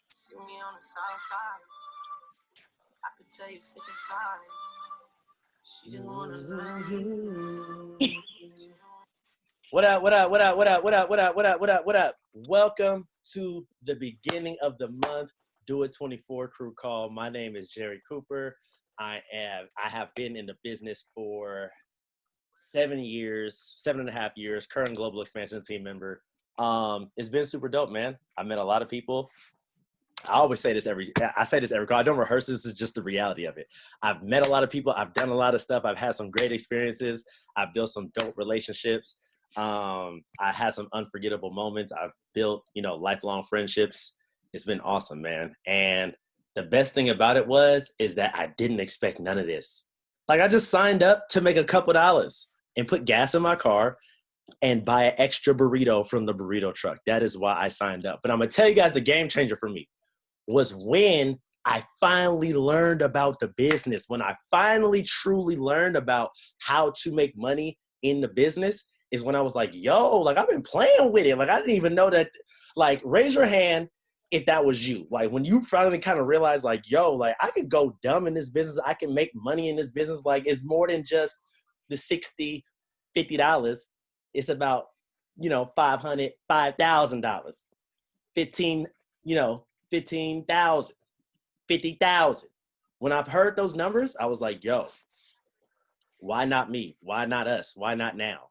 See me on the south side. I could tell you sick inside. She just wanna love you. What up, what up, what up, what up, what up, what up, what up, what up, what up? Welcome to the beginning of the month, Do It 24 crew call. My name is Jerry Cooper. I have been in the business for 7.5 years, current global expansion team member. It's been super dope, man. I met a lot of people. I say this every call. I don't rehearse. This is just the reality of it. I've met a lot of people. I've done a lot of stuff. I've had some great experiences. I've built some dope relationships. I had some unforgettable moments. I've built, lifelong friendships. It's been awesome, man. And the best thing about it is that I didn't expect none of this. Like, I just signed up to make a couple dollars and put gas in my car and buy an extra burrito from the burrito truck. That is why I signed up. But I'm going to tell you guys, the game changer for me was when I finally learned about the business, when I finally truly learned about how to make money in the business, is when I was like, yo, like, I've been playing with it. Like, I didn't even know that. Like, raise your hand if that was you. Like, when you finally kind of realize, like, yo, like, I could go dumb in this business. I can make money in this business. Like, it's more than just the $60, $50. It's about, $500, $5,000, 15, 15,000, 50,000. When I've heard those numbers, I was like, yo, why not me? Why not us? Why not now?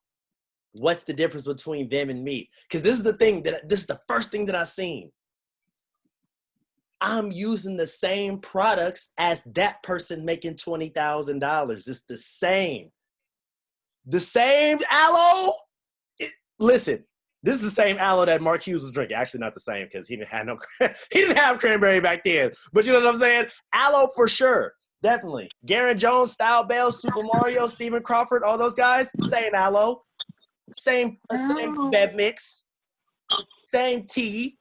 What's the difference between them and me? Because this is the first thing that I've seen. I'm using the same products as that person making $20,000. It's the same. The same aloe. Listen. This is the same aloe that Mark Hughes was drinking. Actually, not the same because he didn't have cranberry back then. But you know what I'm saying? Aloe for sure, definitely. Garen Jones, Style Bell, Super Mario, Stephen Crawford, all those guys, same aloe, same bev mix, same tea.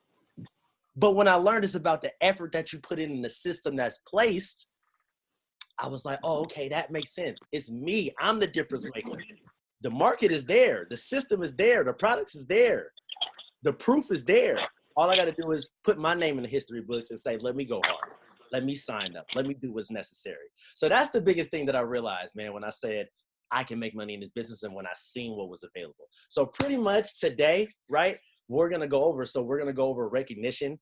But when I learned it's about the effort that you put in the system that's placed, I was like, oh, okay, that makes sense. It's me. I'm the difference maker. The market is there. The system is there. The products is there. The proof is there. All I got to do is put my name in the history books and say, let me go hard. Let me sign up. Let me do what's necessary. So that's the biggest thing that I realized, man, when I said I can make money in this business and when I seen what was available. So pretty much today, right, we're going to go over recognition.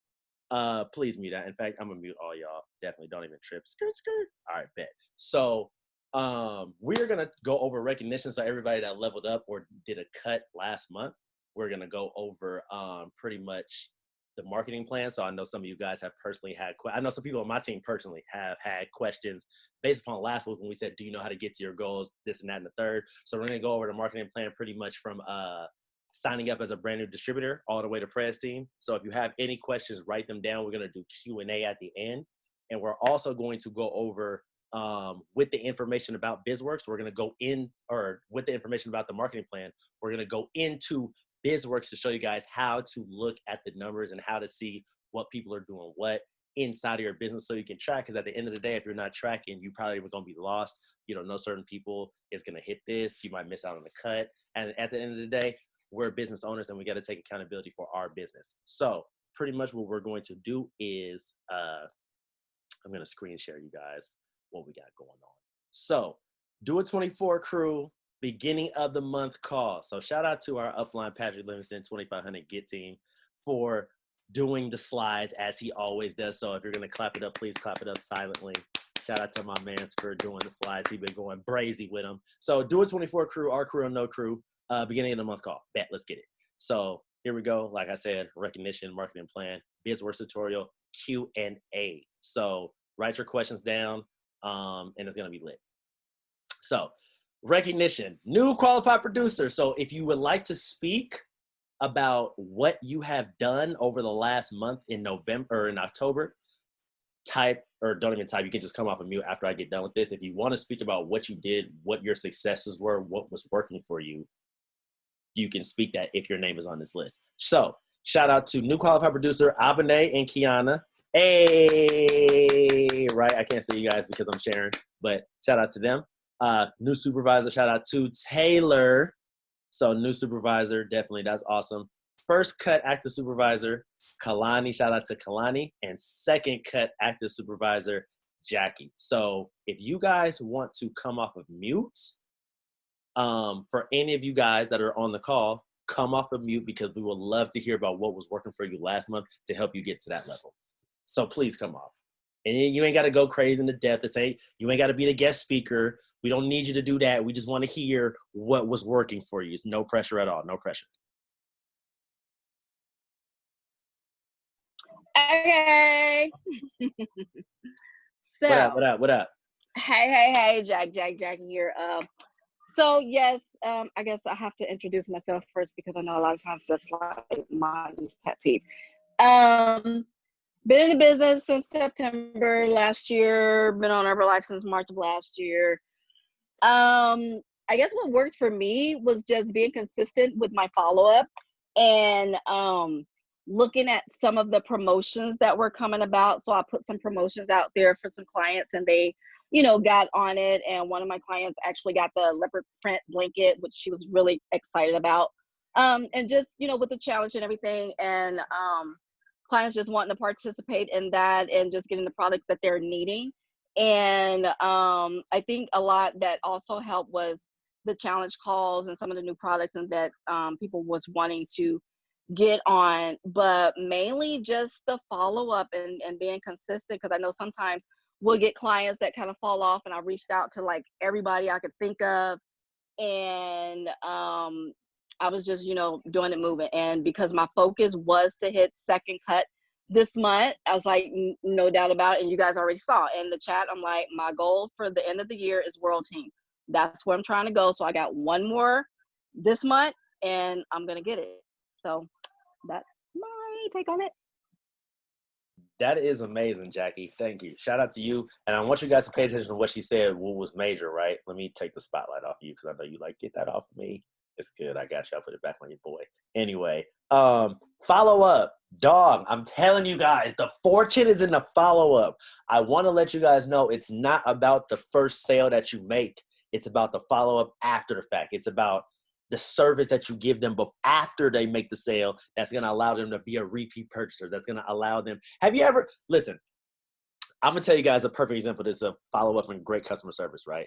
Please mute that. In fact, I'm going to mute all y'all. Definitely don't even trip. Skirt, skirt. All right, bet. So we're going to go over recognition. So everybody that leveled up or did a cut last month, we're going to go over pretty much the marketing plan. So I know some of you guys have personally had, I know some people on my team personally have had questions based upon last week when we said, do you know how to get to your goals, this and that and the third. So we're going to go over the marketing plan pretty much from signing up as a brand new distributor all the way to press team. So if you have any questions, write them down. We're going to do Q&A at the end. And we're also going to go over with the information about BizWorks, we're going to go in, or with the information about the marketing plan, we're going to go into BizWorks to show you guys how to look at the numbers and how to see what people are doing what inside of your business so you can track. Because at the end of the day, if you're not tracking, you probably are going to be lost. You don't know certain people is going to hit this. You might miss out on the cut. And at the end of the day, we're business owners and we got to take accountability for our business. So pretty much what we're going to do is I'm going to screen share you guys what we got going on. So Do It 24 crew, beginning of the month call. So shout out to our upline Patrick Livingston 2500 Get team for doing the slides as he always does. So if you're going to clap it up, please clap it up silently. Shout out to my man for doing the slides. He's been going brazy with them. So Do It 24 crew, our crew or no crew, beginning of the month call. Bet, let's get it. So here we go. Like I said, recognition, marketing plan, BizWorks tutorial, Q&A. So write your questions down. And it's going to be lit. So recognition, new qualified producer. So if you would like to speak about what you have done over the last month in November or in October, type, or don't even type. You can just come off of mute after I get done with this. If you want to speak about what you did, what your successes were, what was working for you, you can speak that if your name is on this list. So shout out to new qualified producer, Abane and Kiana. Hey, right? I can't see you guys because I'm sharing, but shout out to them. New supervisor, shout out to Taylor. So new supervisor, definitely, that's awesome. first cut active supervisor, Kalani, shout out to Kalani, and second cut active supervisor, Jackie. So if you guys want to come off of mute, for any of you guys that are on the call, come off of mute because we would love to hear about what was working for you last month to help you get to that level. So please come off. And you ain't got to go crazy into depth to say, you ain't got to be the guest speaker. We don't need you to do that. We just want to hear what was working for you. It's no pressure at all. No pressure. Okay. So What up? Hey, Jack here. So yes, I guess I have to introduce myself first because I know a lot of times that's like my pet peeve. Been in the business since September last year. Been on Herbalife since March of last year. I guess what worked for me was just being consistent with my follow-up and looking at some of the promotions that were coming about. So I put some promotions out there for some clients and they, got on it. And one of my clients actually got the leopard print blanket, which she was really excited about. And just, with the challenge and everything, and clients just wanting to participate in that and just getting the product that they're needing. And I think a lot that also helped was the challenge calls and some of the new products and that people was wanting to get on, but mainly just the follow-up and being consistent, because I know sometimes we'll get clients that kind of fall off, and I reached out to like everybody I could think of, and I was just doing it moving. And because my focus was to hit second cut this month, I was like, no doubt about it. And you guys already saw in the chat, I'm like, my goal for the end of the year is world team. That's where I'm trying to go. So I got one more this month and I'm gonna get it. So that's my take on it. That is amazing, Jackie. Thank you. Shout out to you. And I want you guys to pay attention to what she said, what was major, right? Let me take the spotlight off you because I know you like, get that off of me. It's good. I got you. I'll put it back on your boy. Anyway, follow up. Dog, I'm telling you guys, the fortune is in the follow up. I want to let you guys know it's not about the first sale that you make. It's about the follow up after the fact. It's about the service that you give them after they make the sale that's going to allow them to be a repeat purchaser. That's going to allow them. Have you ever, listen, I'm going to tell you guys a perfect example. This is a follow up and great customer service, right?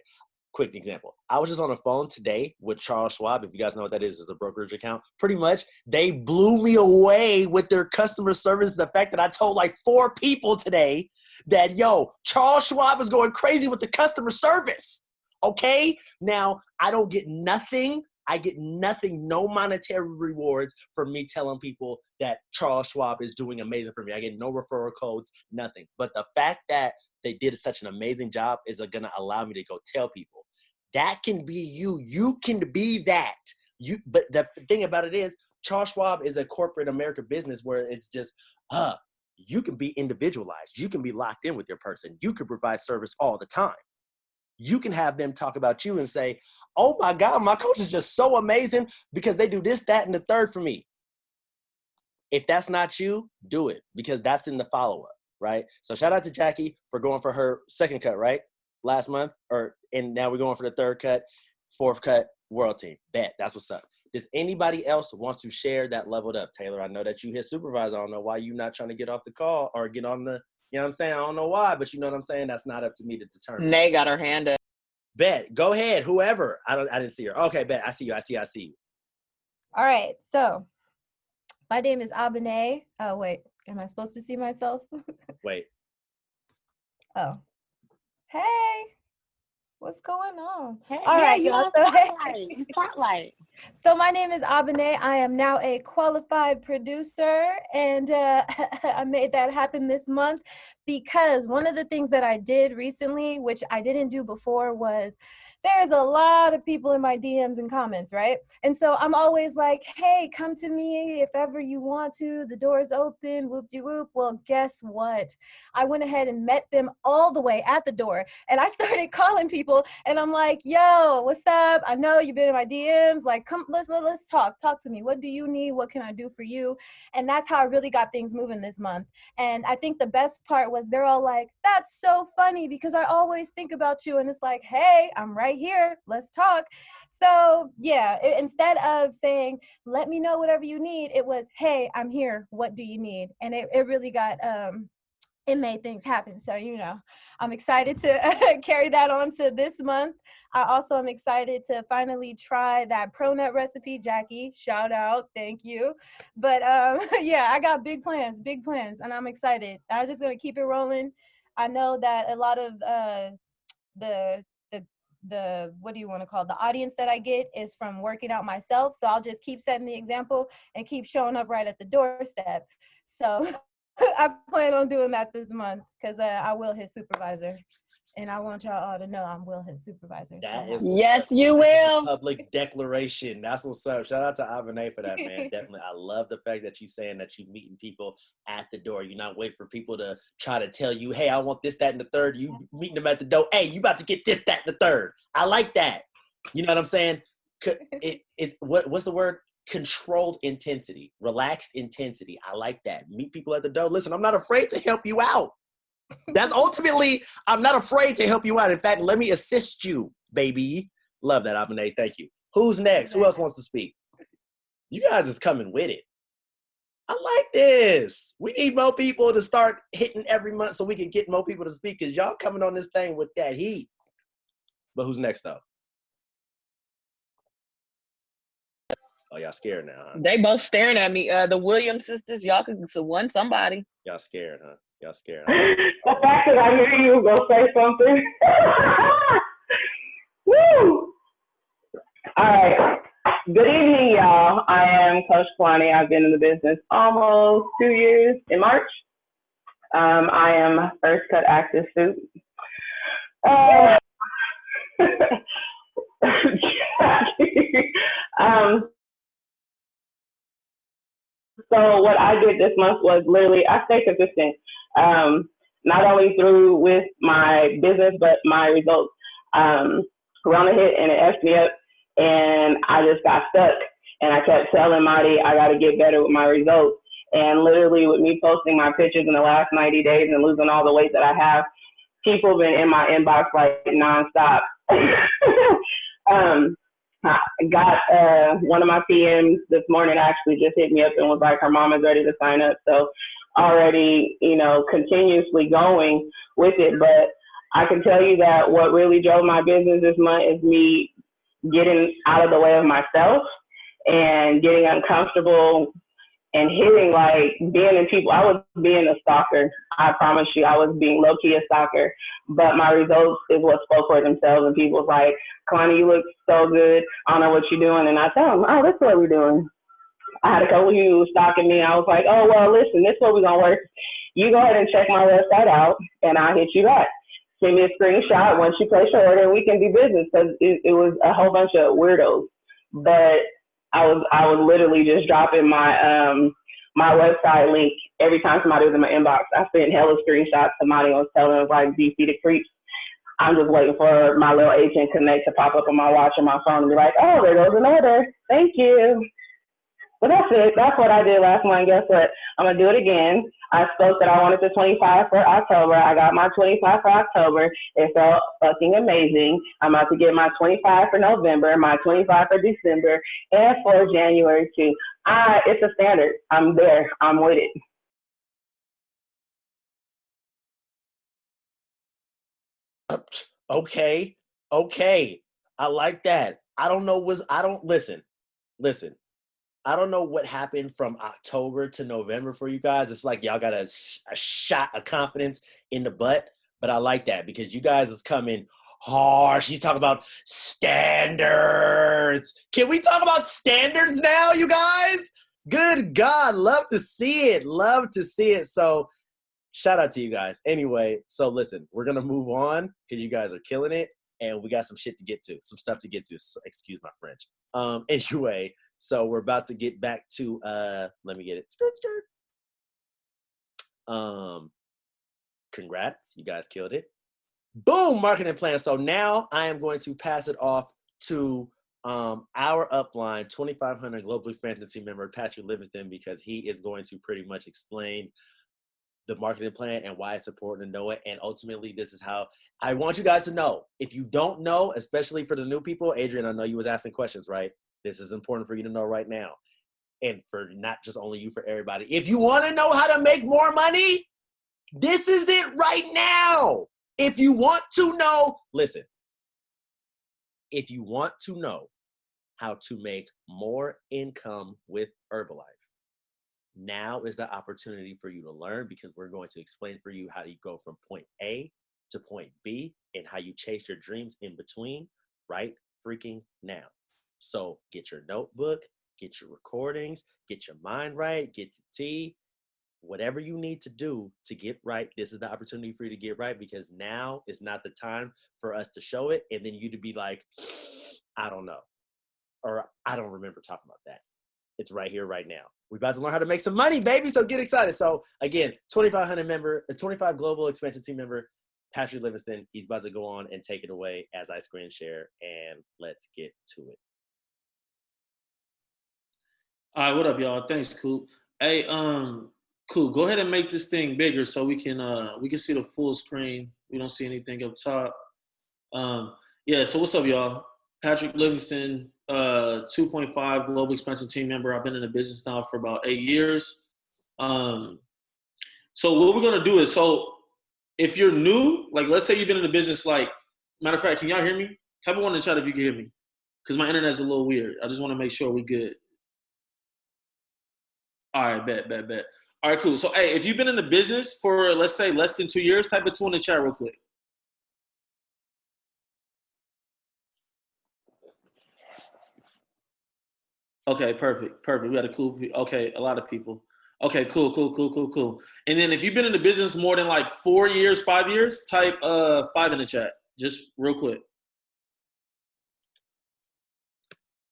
Quick example. I was just on the phone today with Charles Schwab. If you guys know what that is, it's a brokerage account. Pretty much, they blew me away with their customer service. The fact that I told like 4 people today that, Charles Schwab is going crazy with the customer service. Okay? Now, I don't get nothing. I get nothing, no monetary rewards for me telling people that Charles Schwab is doing amazing for me. I get no referral codes, nothing. But the fact that they did such an amazing job is going to allow me to go tell people. That can be you. You can be that. But the thing about it is, Charles Schwab is a corporate American business where it's just, you can be individualized. You can be locked in with your person. You can provide service all the time. You can have them talk about you and say, oh my God, my coach is just so amazing because they do this, that, and the third for me. If that's not you, do it because that's in the follow-up, right? So shout out to Jackie for going for her second cut, right? Last month, and now we're going for the third cut, fourth cut, world team. Bet, that's what's up. Does anybody else want to share that leveled up? Taylor, I know that you hit supervisor. I don't know why you're not trying to get off the call or get on the, you know what I'm saying? I don't know why, but you know what I'm saying? That's not up to me to determine. Nay got her hand up. Bet, go ahead, whoever. I didn't see her. Okay, bet, I see you. All right, so my name is Abene. Oh, wait, am I supposed to see myself? Wait. Oh. Hey, what's going on? Hey, all right, y'all. So, spotlight. So my name is Abene. I am now a qualified producer, and I made that happen this month because one of the things that I did recently, which I didn't do before, was there's a lot of people in my DMs and comments, right? And so I'm always like, hey, come to me if ever you want to. The door's open, whoop-de-whoop. Well, guess what? I went ahead and met them all the way at the door. And I started calling people, and I'm like, yo, what's up? I know you've been in my DMs. Like, come, let's talk. Talk to me. What do you need? What can I do for you? And that's how I really got things moving this month. And I think the best part was they're all like, that's so funny because I always think about you. And it's like, hey, I'm right right here. Let's talk. So yeah, instead of saying, let me know whatever you need, it was, hey, I'm here. What do you need? And it really got, it made things happen. So, I'm excited to carry that on to this month. I also am excited to finally try that pro nut recipe. Jackie, shout out. Thank you. But yeah, I got big plans, and I'm excited. I'm just going to keep it rolling. I know that a lot of the what do you want to call it? The audience that I get is from working out myself. So I'll just keep setting the example and keep showing up right at the doorstep. So I plan on doing that this month because I will his supervisor. And I want y'all all to know I'm Will his supervisor. That So is what's Yes, up. you will. Public declaration. That's what's up. Shout out to Avane for that, man. Definitely. I love the fact that you're saying that you're meeting people at the door. You're not waiting for people to try to tell you, hey, I want this, that, and the third. You meeting them at the door. Hey, you about to get this, that, and the third. I like that. You know what I'm saying? What's the word? Controlled intensity, relaxed intensity. I like that. Meet people at the door. Listen, I'm not afraid to help you out. That's ultimately, I'm not afraid to help you out. In fact, let me assist you, baby. Love that, Abene. Thank you. Who's next? Who else wants to speak? You guys is coming with it. I like this. We need more people to start hitting every month so we can get more people to speak because y'all coming on this thing with that heat. But who's next, though? Oh, y'all scared now, huh? They both staring at me. The Williams sisters, y'all could one somebody. Y'all scared, huh? Y'all scared. The fact that I knew you were going to say something. Woo! All right. Good evening, y'all. I am Coach Kwani. I've been in the business almost 2 years in March. I am First Cut Active Suit. So what I did this month was literally I stayed consistent, not only through with my business but my results. Corona hit and it effed me up, and I just got stuck. And I kept telling Marty I got to get better with my results. And literally with me posting my pictures in the last 90 days and losing all the weight that I have, people been in my inbox like nonstop. I got one of my PMs this morning actually just hit me up and was like, her mom is ready to sign up. So already, continuously going with it. But I can tell you that what really drove my business this month is me getting out of the way of myself and getting uncomfortable and hitting, like, being in people. I was being a stalker. I promise you, I was being low-key a stalker. But my results is what spoke for themselves. And people was like, Kalani, you look so good. I don't know what you're doing. And I tell them, oh, this is what we're doing. I had a couple of you who was stalking me. I was like, oh, well, listen, this is what we're going to work. You go ahead and check my website out, and I'll hit you back. Send me a screenshot once you place your order, and we can do business. Because it was a whole bunch of weirdos. But I was literally just dropping my my website link every time somebody was in my inbox. I sent hella screenshots. Somebody was telling us like, do you see the creeps? I'm just waiting for my little agent connect to pop up on my watch or my phone and be like, oh, there goes an order. Thank you. But that's it. That's what I did last month. Guess what? I'm going to do it again. I spoke that I wanted the 25 for October. I got my 25 for October. It felt fucking amazing. I'm about to get my 25 for November, my 25 for December, and for January too. It's a standard. I'm there. I'm with it. Okay. I like that. Listen. I don't know what happened from October to November for you guys. It's like y'all got a shot of confidence in the butt, but I like that because you guys is coming hard. She's talking about standards. Can we talk about standards now, you guys? Good God, love to see it. So shout out to you guys. Anyway, so listen, we're going to move on because you guys are killing it, and we got some shit to get to, some stuff to get to. So excuse my French. Anyway, so we're about to get back to, let me get it. Skirt. Congrats. You guys killed it. Boom, marketing plan. So now I am going to pass it off to our upline, 2500 Global Expansion Team member, Patrick Livingston, because he is going to pretty much explain the marketing plan and why it's important to know it. And ultimately, this is how I want you guys to know. If you don't know, especially for the new people, Adrian, I know you was asking questions, right? This is important for you to know right now. And for not just only you, for everybody. If you want to know how to make more money, this is it right now. If you want to know, listen, if you want to know how to make more income with Herbalife, now is the opportunity for you to learn, because we're going to explain for you how you go from point A to point B and how you chase your dreams in between right freaking now. So get your notebook, get your recordings, get your mind right, get your tea, whatever you need to do to get right. This is the opportunity for you to get right, because now is not the time for us to show it and then you to be like, I don't know, or I don't remember talking about that. It's right here, right now. We're about to learn how to make some money, baby. So get excited. So again, 2,500 member, 25 global expansion team member, Patrick Livingston. He's about to go on and take it away as I screen share, and let's get to it. All right, what up, y'all? Thanks, Coop. Hey, Coop, go ahead and make this thing bigger so we can see the full screen. We don't see anything up top. Yeah. So what's up, y'all? Patrick Livingston, 2.5 global expansion team member. I've been in the business now for about 8 years. So what we're gonna do is, so if you're new, like let's say you've been in the business, like, matter of fact, can y'all hear me? Type of one in the chat if you can hear me, because my internet's a little weird. I just want to make sure we're good. All right, bet. All right, cool. So, hey, if you've been in the business for, let's say, less than 2 years, type of two in the chat real quick. Okay, perfect. We had a cool, okay, a lot of people. Okay, cool. And then if you've been in the business more than like 4 years, 5 years, type 5 in the chat, just real quick.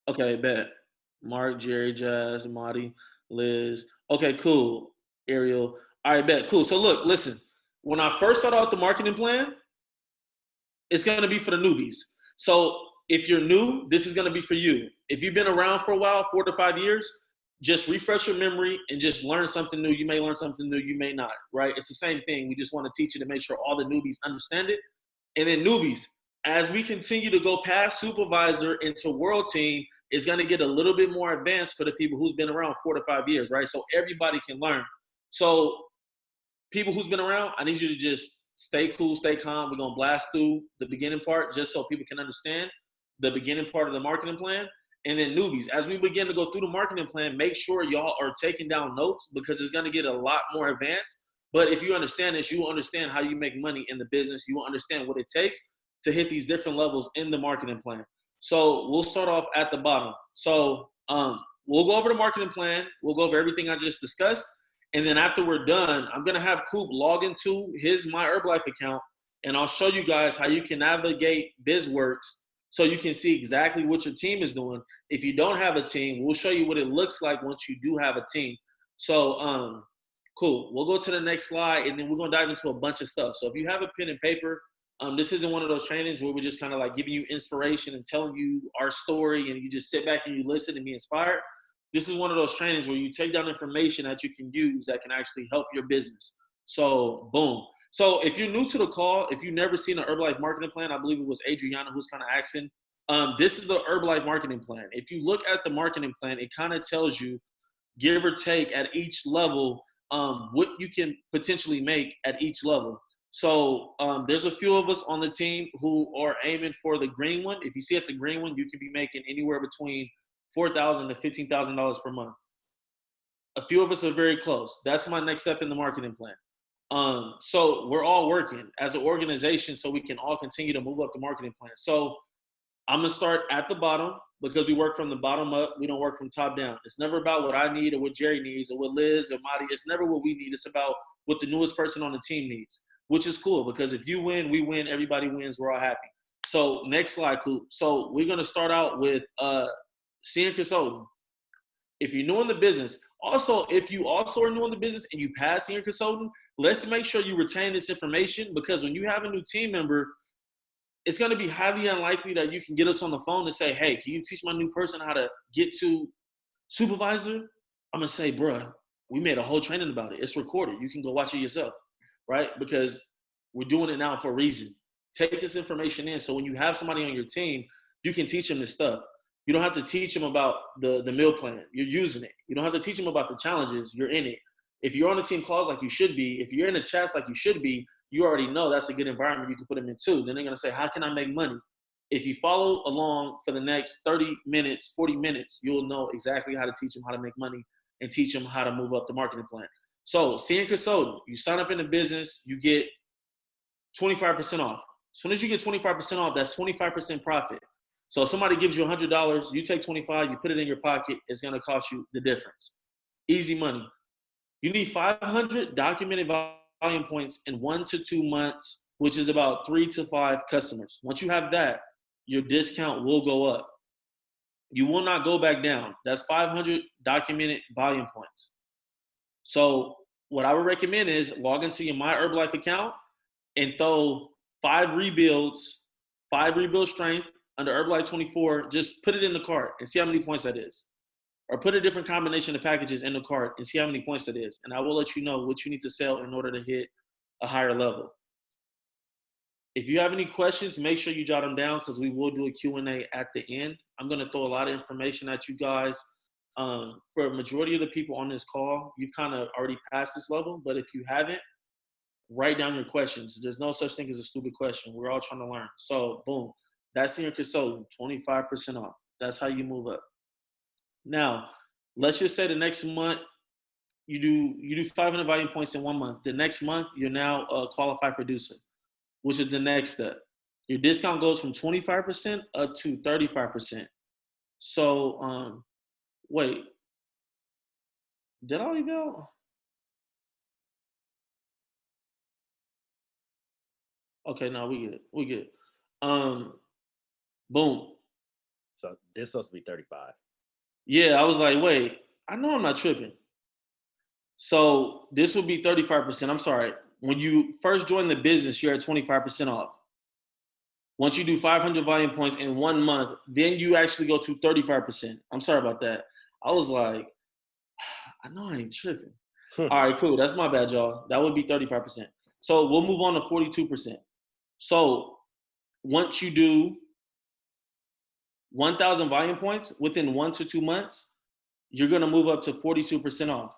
Okay, bet. Mark, Jerry, Jazz, Marty, Liz. Okay, cool. Ariel. All right, bet. Cool. So look, listen, when I first started out the marketing plan, it's going to be for the newbies. So if you're new, this is going to be for you. If you've been around for a while, 4 to 5 years, just refresh your memory and just learn something new. You may learn something new, you may not, right? It's the same thing. We just want to teach you to make sure all the newbies understand it. And then newbies, as we continue to go past supervisor into world team, it's going to get a little bit more advanced for the people who's been around 4 to 5 years, right? So everybody can learn. So people who's been around, I need you to just stay cool, stay calm. We're going to blast through the beginning part just so people can understand the beginning part of the marketing plan. And then newbies, as we begin to go through the marketing plan, make sure y'all are taking down notes, because it's going to get a lot more advanced. But if you understand this, you will understand how you make money in the business. You will understand what it takes to hit these different levels in the marketing plan. So we'll start off at the bottom. So we'll go over the marketing plan. We'll go over everything I just discussed. And then after we're done, I'm going to have Coop log into his My Herbalife account, and I'll show you guys how you can navigate BizWorks so you can see exactly what your team is doing. If you don't have a team, we'll show you what it looks like once you do have a team. So cool. We'll go to the next slide, and then we're going to dive into a bunch of stuff. So if you have a pen and paper, this isn't one of those trainings where we're just kind of like giving you inspiration and telling you our story and you just sit back and you listen and be inspired. This is one of those trainings where you take down information that you can use that can actually help your business. So boom. So if you're new to the call, if you've never seen an Herbalife marketing plan, I believe it was Adriana who's kind of asking, this is the Herbalife marketing plan. If you look at the marketing plan, it kind of tells you, give or take at each level, what you can potentially make at each level. So there's a few of us on the team who are aiming for the green one. If you see at the green one, you can be making anywhere between $4,000 to $15,000 per month. A few of us are very close. That's my next step in the marketing plan. So we're all working as an organization so we can all continue to move up the marketing plan. So I'm going to start at the bottom because we work from the bottom up. We don't work from top down. It's never about what I need or what Jerry needs or what Liz or Marty. It's never what we need. It's about what the newest person on the team needs, which is cool because if you win, we win, everybody wins, we're all happy. So next slide, Coop. So we're going to start out with senior consultant. If you're new in the business, also, if you also are new in the business and you pass senior consultant, let's make sure you retain this information because when you have a new team member, it's going to be highly unlikely that you can get us on the phone and say, hey, can you teach my new person how to get to supervisor? I'm going to say, bruh, We made a whole training about it. It's recorded. You can go watch it yourself, right? Because we're doing it now for a reason. Take this information in so when you have somebody on your team, you can teach them this stuff. You don't have to teach them about the meal plan. You're using it. You don't have to teach them about the challenges. You're in it. If you're on the team calls like you should be, if you're in the chats like you should be, you already know that's a good environment you can put them in too. Then they're going to say, how can I make money? If you follow along for the next 30 minutes, 40 minutes, you'll know exactly how to teach them how to make money and teach them how to move up the marketing plan. So seeing consultant, you sign up in the business, you get 25% off. As soon as you get 25% off, that's 25% profit. So if somebody gives you $100, you take 25, you put it in your pocket, it's going to cost you the difference. Easy money. You need 500 documented volume points in 1 to 2 months, which is about 3 to 5 customers. Once you have that, your discount will go up. You will not go back down. That's 500 documented volume points. So what I would recommend is log into your My Herbalife account and throw 5 rebuild strength under Herbalife 24. Just put it in the cart and see how many points that is. Or put a different combination of packages in the cart and see how many points that is. And I will let you know what you need to sell in order to hit a higher level. If you have any questions, make sure you jot them down because we will do a Q&A at the end. I'm going to throw a lot of information at you guys. For a majority of the people on this call, you've kind of already passed this level. But if you haven't, write down your questions. There's no such thing as a stupid question. We're all trying to learn. So boom, that's senior consultant, 25% off. That's how you move up. Now, let's just say the next month you do 500 volume points in 1 month. The next month, you're now a qualified producer, which is the next step. Your discount goes from 25% up to 35%. So, wait, did I already go? Okay, no, we good. Boom. So this supposed to be 35. Yeah, I was like, wait, I know I'm not tripping. So this would be 35%. I'm sorry. When you first join the business, you're at 25% off. Once you do 500 volume points in 1 month, then you actually go to 35%. I'm sorry about that. I was like, I know I ain't tripping. All right, cool. That's my bad, y'all. That would be 35%. So we'll move on to 42%. So once you do 1,000 volume points within 1 to 2 months, you're going to move up to 42% off.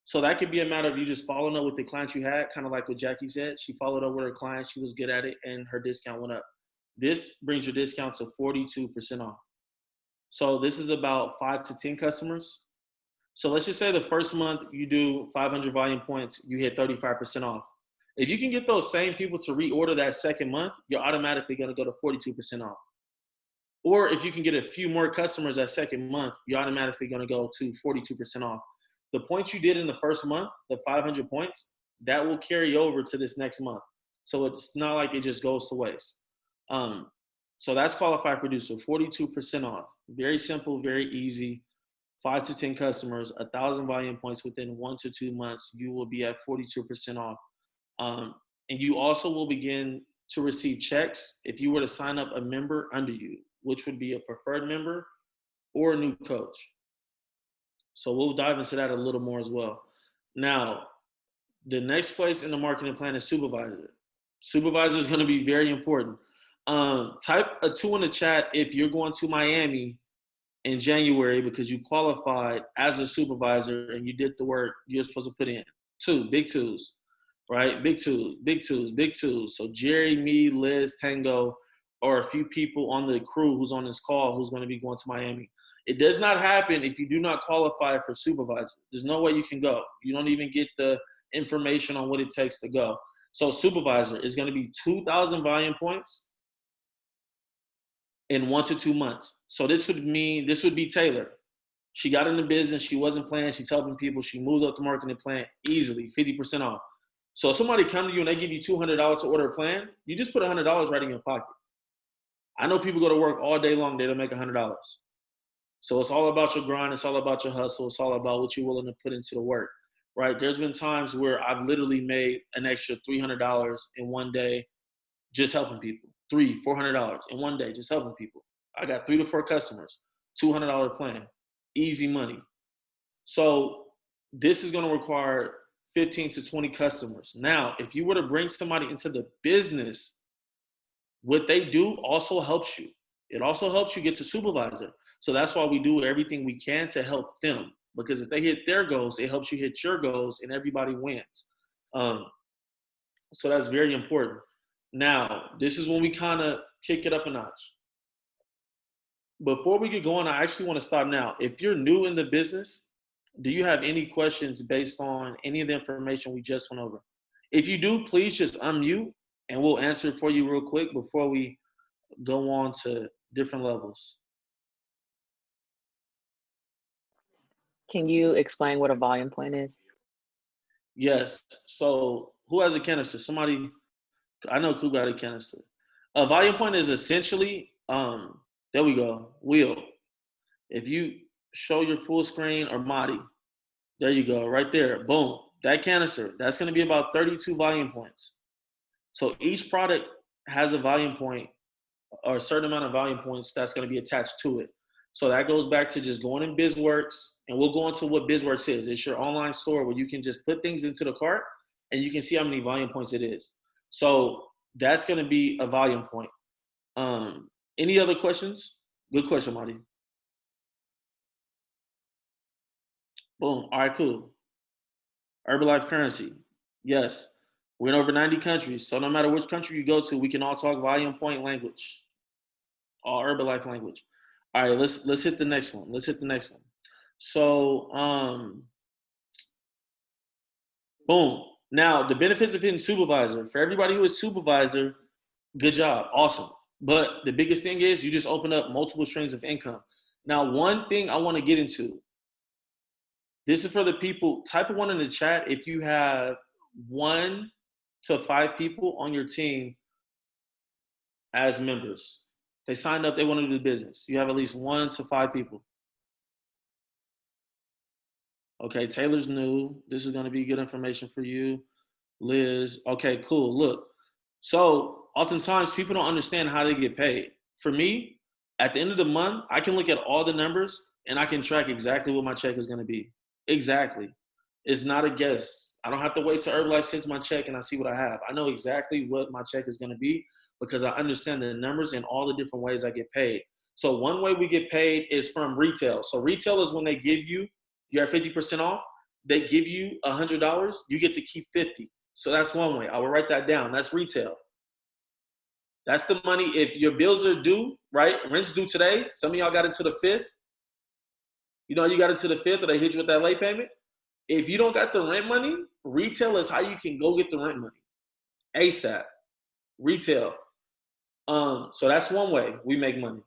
So that could be a matter of you just following up with the clients you had, kind of like what Jackie said. She followed up with her client. She was good at it, and her discount went up. This brings your discount to 42% off. So this is about 5 to 10 customers. So let's just say the first month you do 500 volume points, you hit 35% off. If you can get those same people to reorder that second month, you're automatically going to go to 42% off. Or if you can get a few more customers that second month, you're automatically going to go to 42% off. The points you did in the first month, the 500 points, that will carry over to this next month. So it's not like it just goes to waste. So that's qualified producer, 42% off. Very simple, very easy. 5 to 10 customers, 1,000 volume points within 1 to 2 months, you will be at 42% off. And you also will begin to receive checks if you were to sign up a member under you, which would be a preferred member or a new coach. So we'll dive into that a little more as well. Now, the next place in the marketing plan is supervisor. Supervisor is going to be very important. Type a 2 in the chat if you're going to Miami in January because you qualified as a supervisor and you did the work you're supposed to put in. 2, big 2s, right? Big 2s, big 2s, big 2s. So Jerry, me, Liz, Tango, or a few people on the crew who's on this call who's going to be going to Miami. It does not happen if you do not qualify for supervisor. There's no way you can go. You don't even get the information on what it takes to go. So supervisor is going to be 2,000 volume points in 1 to 2 months. So this would be Taylor. She got in the business. She wasn't playing. She's helping people. She moved up the marketing plan easily, 50% off. So if somebody come to you and they give you $200 to order a plan, you just put $100 right in your pocket. I know people go to work all day long. They don't make $100. So it's all about your grind. It's all about your hustle. It's all about what you're willing to put into the work, right? There's been times where I've literally made an extra $300 in one day just helping people. $300-$400 in one day just helping people. I got 3 to 4 customers, $200 plan, easy money. So this is going to require 15 to 20 customers. Now, if you were to bring somebody into the business, what they do also helps you. It also helps you get to supervisor. So that's why we do everything we can to help them. Because if they hit their goals, it helps you hit your goals and everybody wins. So that's very important. Now, this is when we kind of kick it up a notch. Before we get going, I actually want to stop now. If you're new in the business, do you have any questions based on any of the information we just went over? If you do, please just unmute and we'll answer it for you real quick before we go on to different levels. Can you explain what a volume point is? Yes. So who has a canister? Somebody, I know who got a canister. A volume point is essentially, there we go, wheel. If you show your full screen or Madi, there you go, right there, boom. That canister, that's gonna be about 32 volume points. So each product has a volume point or a certain amount of volume points that's gonna be attached to it. So that goes back to just going in BizWorks, and we'll go into what BizWorks is. It's your online store where you can just put things into the cart and you can see how many volume points it is. So that's gonna be a volume point. Any other questions? Good question, Marty. Boom. All right, cool. Herbalife currency. Yes. We're in over 90 countries. So no matter which country you go to, we can all talk volume point language. All Herbalife language. All right, let's hit the next one. Let's hit the next one. So boom. Now the benefits of hitting supervisor. For everybody who is supervisor, good job. Awesome. But the biggest thing is you just open up multiple streams of income. Now, one thing I want to get into, this is for the people, type of one in the chat if you have 1 to 5 people on your team as members. They signed up, they want to do the business. You have at least 1 to 5 people. Okay, Taylor's new. This is going to be good information for you. Liz, okay, cool. Look, so oftentimes people don't understand how they get paid. For me, at the end of the month, I can look at all the numbers and I can track exactly what my check is going to be. Exactly. It's not a guess. I don't have to wait till Herbalife sends my check and I see what I have. I know exactly what my check is going to be because I understand the numbers and all the different ways I get paid. So one way we get paid is from retail. So retail is when they give you, you're at 50% off, they give you $100, you get to keep 50. So that's one way. I will write that down. That's retail. That's the money. If your bills are due, right? Rent's due today. Some of y'all got into the 5th. You know, you got into the 5th or they hit you with that late payment. If you don't got the rent money, retail is how you can go get the rent money. ASAP. Retail. So that's one way we make money.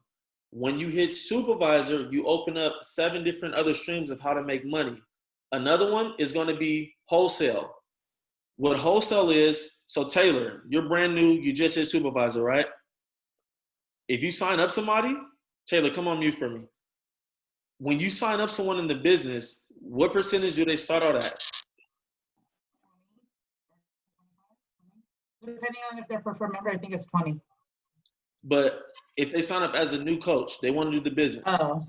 When you hit supervisor, you open up 7 different other streams of how to make money. Another one is going to be wholesale. What wholesale is, so Taylor, you're brand new, you just hit supervisor, right? If you sign up somebody, Taylor, come on mute for me. When you sign up someone in the business, what percentage do they start out at? Depending on if they're preferred member, I think it's 20. But if they sign up as a new coach, they want to do the business. Oh.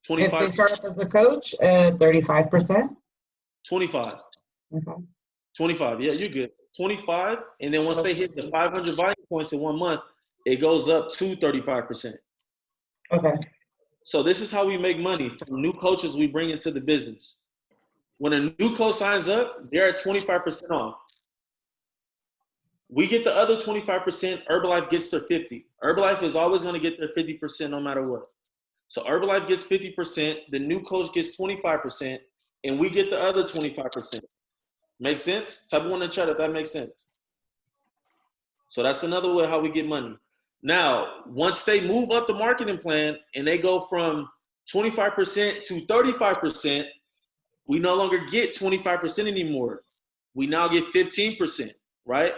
25. If they start up as a coach, 35%. 25. Okay. 25. Yeah, you're good. 25, and then once they hit the 500 volume points in 1 month, it goes up to 35%. Okay. So this is how we make money from new coaches we bring into the business. When a new coach signs up, they're at 25% off. We get the other 25%, Herbalife gets their 50. Herbalife is always going to get their 50% no matter what. So Herbalife gets 50%, the new coach gets 25%, and we get the other 25%. Make sense? Type 1 in the chat if that makes sense. So that's another way how we get money. Now, once they move up the marketing plan and they go from 25% to 35%, we no longer get 25% anymore. We now get 15%, right?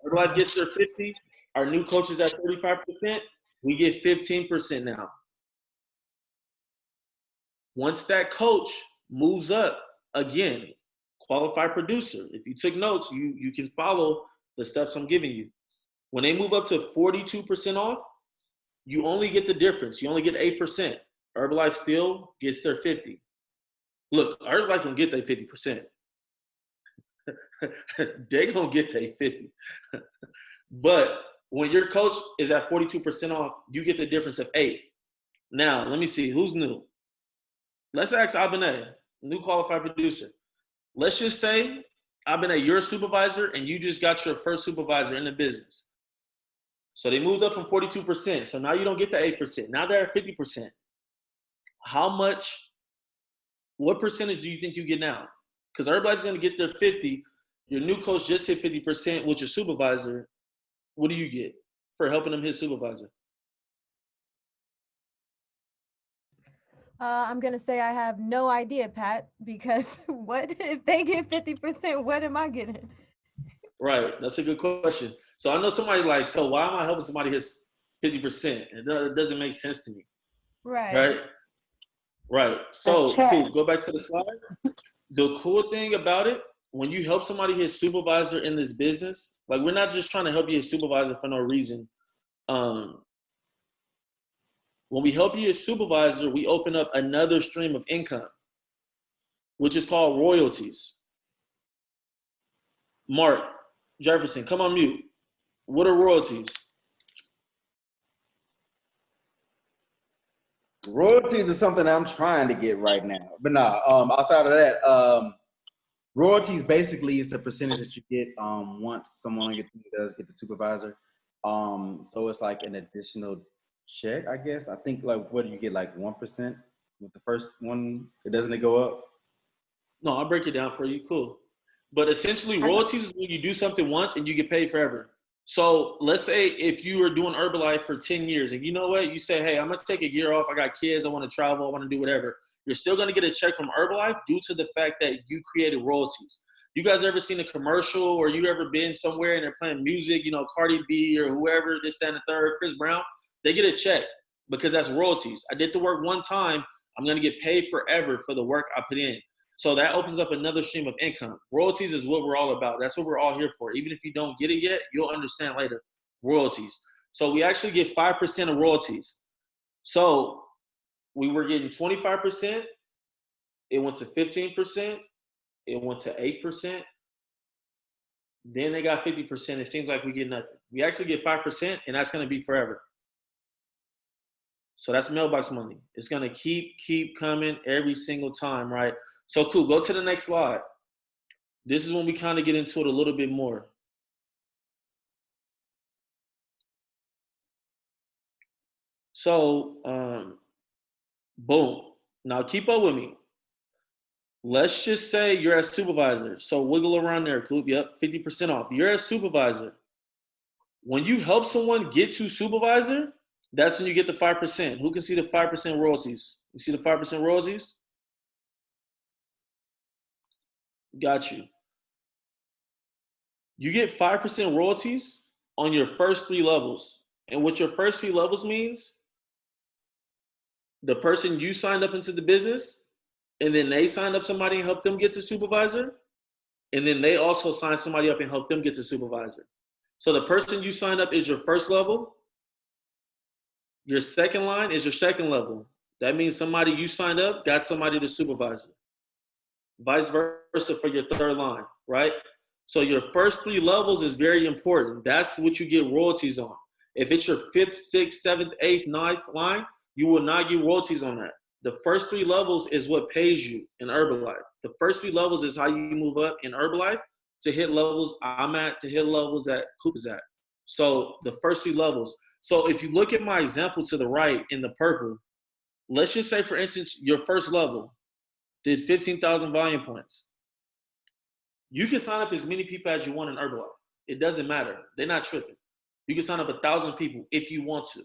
Everybody gets their 50. Our new coach is at 35%. We get 15% now. Once that coach moves up, again, qualified producer. If you took notes, you can follow the steps I'm giving you. When they move up to 42% off, you only get the difference. You only get 8%. Herbalife still gets their 50. Look, Herbalife gonna get their 50%. They gonna get their 50. But when your coach is at 42% off, you get the difference of 8. Now, let me see, who's new? Let's ask Abene, new qualified producer. Let's just say, Abene, you're a supervisor and you just got your first supervisor in the business. So they moved up from 42%. So now you don't get the 8%. Now they're at 50%. What percentage do you think you get now? Because everybody's going to get their 50. Your new coach just hit 50% with your supervisor. What do you get for helping him hit supervisor? I'm gonna say I have no idea, Pat, because what if they get 50%? What am I getting? Right, that's a good question. So I know somebody like, so why am I helping somebody hit 50%? It doesn't make sense to me. Right. Right. So cool. Go back to the slide. The cool thing about it, when you help somebody hit supervisor in this business, like we're not just trying to help you hit supervisor for no reason. When we help you as supervisor, we open up another stream of income, which is called royalties. Mark Jefferson, come on mute. What are royalties? Royalties is something I'm trying to get right now. But outside of that, royalties basically is the percentage that you get once someone on your team does get the supervisor. So it's like an additional check, I guess. I think like what do you get, like 1% with the first one? Doesn't it go up? No, I'll break it down for you. Cool. But essentially royalties is when you do something once and you get paid forever. So let's say if you were doing Herbalife for 10 years and you know what, you say, hey, I'm going to take a year off. I got kids. I want to travel. I want to do whatever. You're still going to get a check from Herbalife due to the fact that you created royalties. You guys ever seen a commercial or you ever been somewhere and they're playing music, you know, Cardi B or whoever, this, that, and the third, Chris Brown, they get a check because that's royalties. I did the work one time. I'm going to get paid forever for the work I put in. So that opens up another stream of income. Royalties is what we're all about. That's what we're all here for. Even if you don't get it yet, you'll understand later. Royalties. So we actually get 5% of royalties. So we were getting 25%. It went to 15%. It went to 8%. Then they got 50%. It seems like we get nothing. We actually get 5%, and that's going to be forever. So that's mailbox money. It's going to keep coming every single time, right? So cool, go to the next slide. This is when we kind of get into it a little bit more. So, boom. Now keep up with me. Let's just say you're a supervisor. So wiggle around there, Coop. Yep, 50% off. You're a supervisor. When you help someone get to supervisor, that's when you get the 5%. Who can see the 5% royalties? You see the 5% royalties? Got you. You get 5% royalties on your first 3 levels. And what your first 3 levels means, the person you signed up into the business, and then they signed up somebody and helped them get to supervisor, and then they also signed somebody up and helped them get to supervisor. So the person you signed up is your first level. Your second line is your second level. That means somebody you signed up got somebody to supervisor. Vice versa for your third line, right? So your first 3 levels is very important. That's what you get royalties on. If it's your 5th, 6th, 7th, 8th, 9th line, you will not get royalties on that. The first 3 levels is what pays you in Herbalife. The first 3 levels is how you move up in Herbalife to hit levels I'm at, to hit levels that Coop is at. So the first 3 levels. So if you look at my example to the right in the purple, let's just say, for instance, your first level did 15,000 volume points. You can sign up as many people as you want in Herbalife. It doesn't matter. They're not tripping. You can sign up 1,000 people if you want to.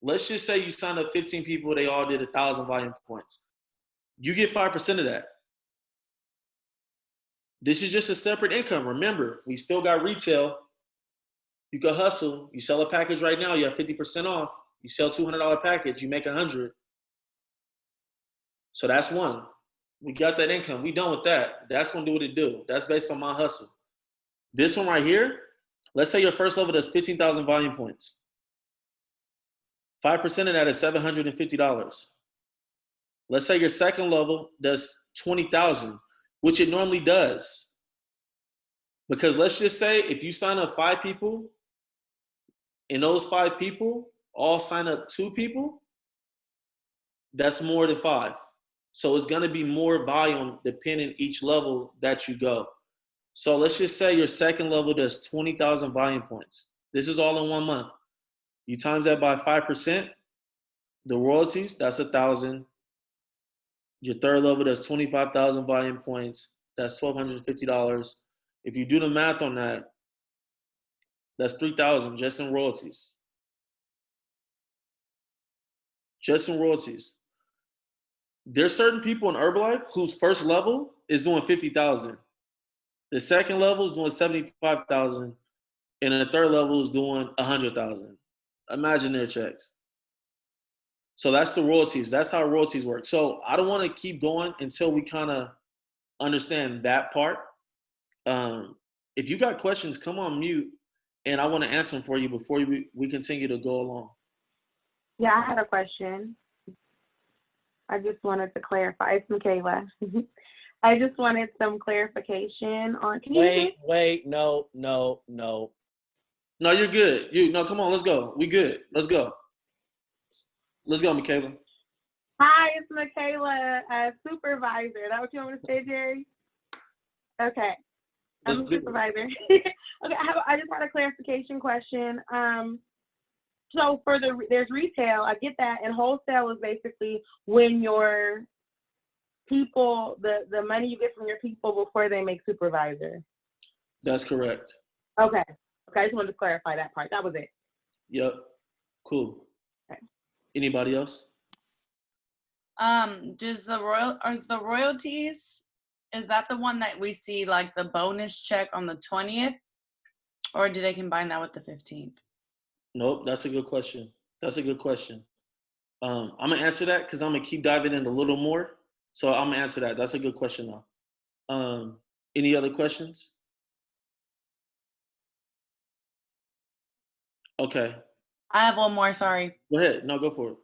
Let's just say you signed up 15 people. They all did 1,000 volume points. You get 5% of that. This is just a separate income. Remember, we still got retail. You can hustle. You sell a package right now, you have 50% off. You sell $200 package, you make $100. So that's one. We got that income. We done with that. That's going to do what it do. That's based on my hustle. This one right here, let's say your first level does 15,000 volume points. 5% of that is $750. Let's say your second level does 20,000, which it normally does. Because let's just say if you sign up 5 people, and those 5 people all sign up 2 people, that's more than 5. So it's gonna be more volume depending each level that you go. So let's just say your second level does 20,000 volume points. This is all in 1 month. You times that by 5%, the royalties, that's 1,000. Your third level does 25,000 volume points. That's $1,250. If you do the math on that, that's 3,000 just in royalties. Just in royalties. There's certain people in Herbalife whose first level is doing 50,000. The second level is doing 75,000, and the third level is doing 100,000. Imagine their checks. So that's the royalties. That's how royalties work. So I don't want to keep going until we kind of understand that part. If you got questions, come on mute, and I want to answer them for you before we continue to go along. Yeah, I had a question. I just wanted to clarify. It's Michaela. I just wanted some clarification on. Can you hear me? Wait, no. No, you're good. Come on, let's go. We good. Let's go. Let's go, Michaela. Hi, it's Michaela, supervisor. Is that what you want me to say, Jerry? Okay. I'm a supervisor. Okay, I just had a clarification question. So there's retail, I get that, and wholesale is basically when your people, the money you get from your people before they make supervisor. That's correct. Okay, I just wanted to clarify that part. That was it. Yep. Cool. Okay. Anybody else? Does the royalties, is that the one that we see like the bonus check on the 20th, or do they combine that with the 15th? Nope, that's a good question. I'm gonna answer that because I'm gonna keep diving in a little more. So I'm gonna answer that. That's a good question though. Any other questions? Okay. I have one more, sorry. Go ahead. No, go for it.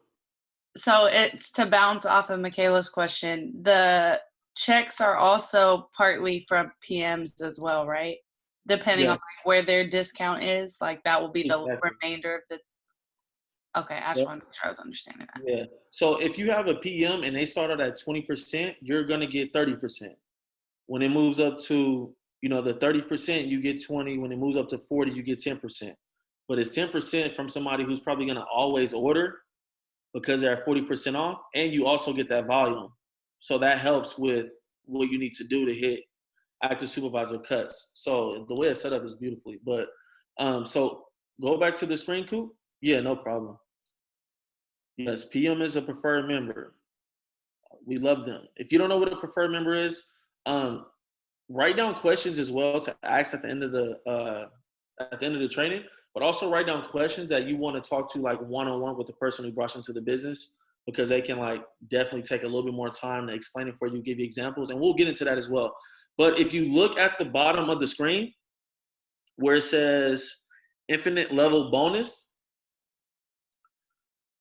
So it's to bounce off of Michaela's question. The checks are also partly from PMs as well, right? Depending on where their discount is, like that will be the remainder of the. Okay, I just wanted to make sure I was understanding that. Yeah. So if you have a PM and they start out at 20%, you're gonna get 30%. When it moves up to, the 30%, you get 20. When it moves up to 40, you get 10%. But it's 10% from somebody who's probably gonna always order because they're at 40% off, and you also get that volume. So that helps with what you need to do to hit active supervisor cuts. So the way it's set up is beautifully. But so go back to the screen, Coop. Yeah, no problem. Yes, PM is a preferred member. We love them. If you don't know what a preferred member is, write down questions as well to ask at the end of the training. But also write down questions that you want to talk to like one-on-one with the person who brought you into the business, because they can like definitely take a little bit more time to explain it for you, give you examples, and we'll get into that as well. But if you look at the bottom of the screen where it says infinite level bonus,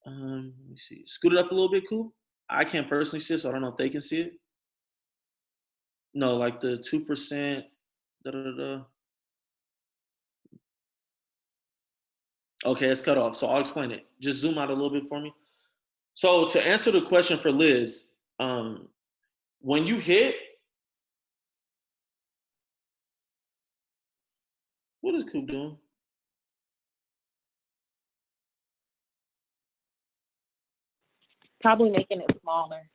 let me see, scoot it up a little bit, cool. I can't personally see it, so I don't know if they can see it. No, like the 2%, Okay, it's cut off, so I'll explain it. Just zoom out a little bit for me. So to answer the question for Liz, when you hit, what is Coop doing? Probably making it smaller.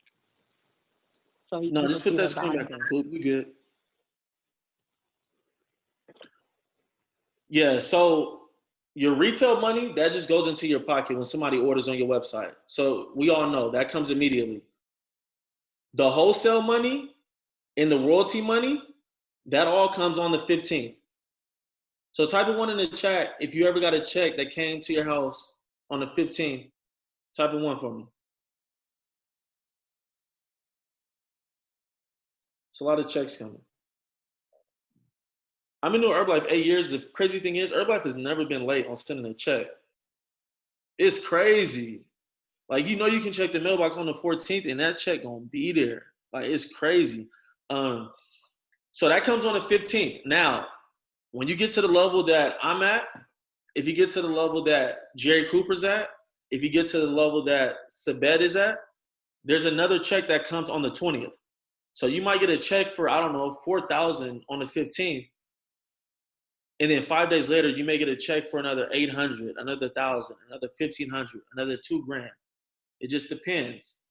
So No, just put that screen back on, Coop. We good. Yeah, so your retail money, that just goes into your pocket when somebody orders on your website. So we all know that comes immediately. The wholesale money and the royalty money, that all comes on the 15th. So type of one in the chat if you ever got a check that came to your house on the 15th. Type of one for me. It's a lot of checks coming. I've been doing Herbalife 8 years. The crazy thing is, Herbalife has never been late on sending a check. It's crazy. Like, you know, you can check the mailbox on the 14th and that check gonna be there. Like, it's crazy. So that comes on the 15th. Now, when you get to the level that I'm at, if you get to the level that Jerry Cooper's at, if you get to the level that Sabed is at, there's another check that comes on the 20th. So you might get a check for, I don't know, $4,000 on the 15th. And then 5 days later, you may get a check for another 800, another 1,000, another 1,500, another $2,000. It just depends.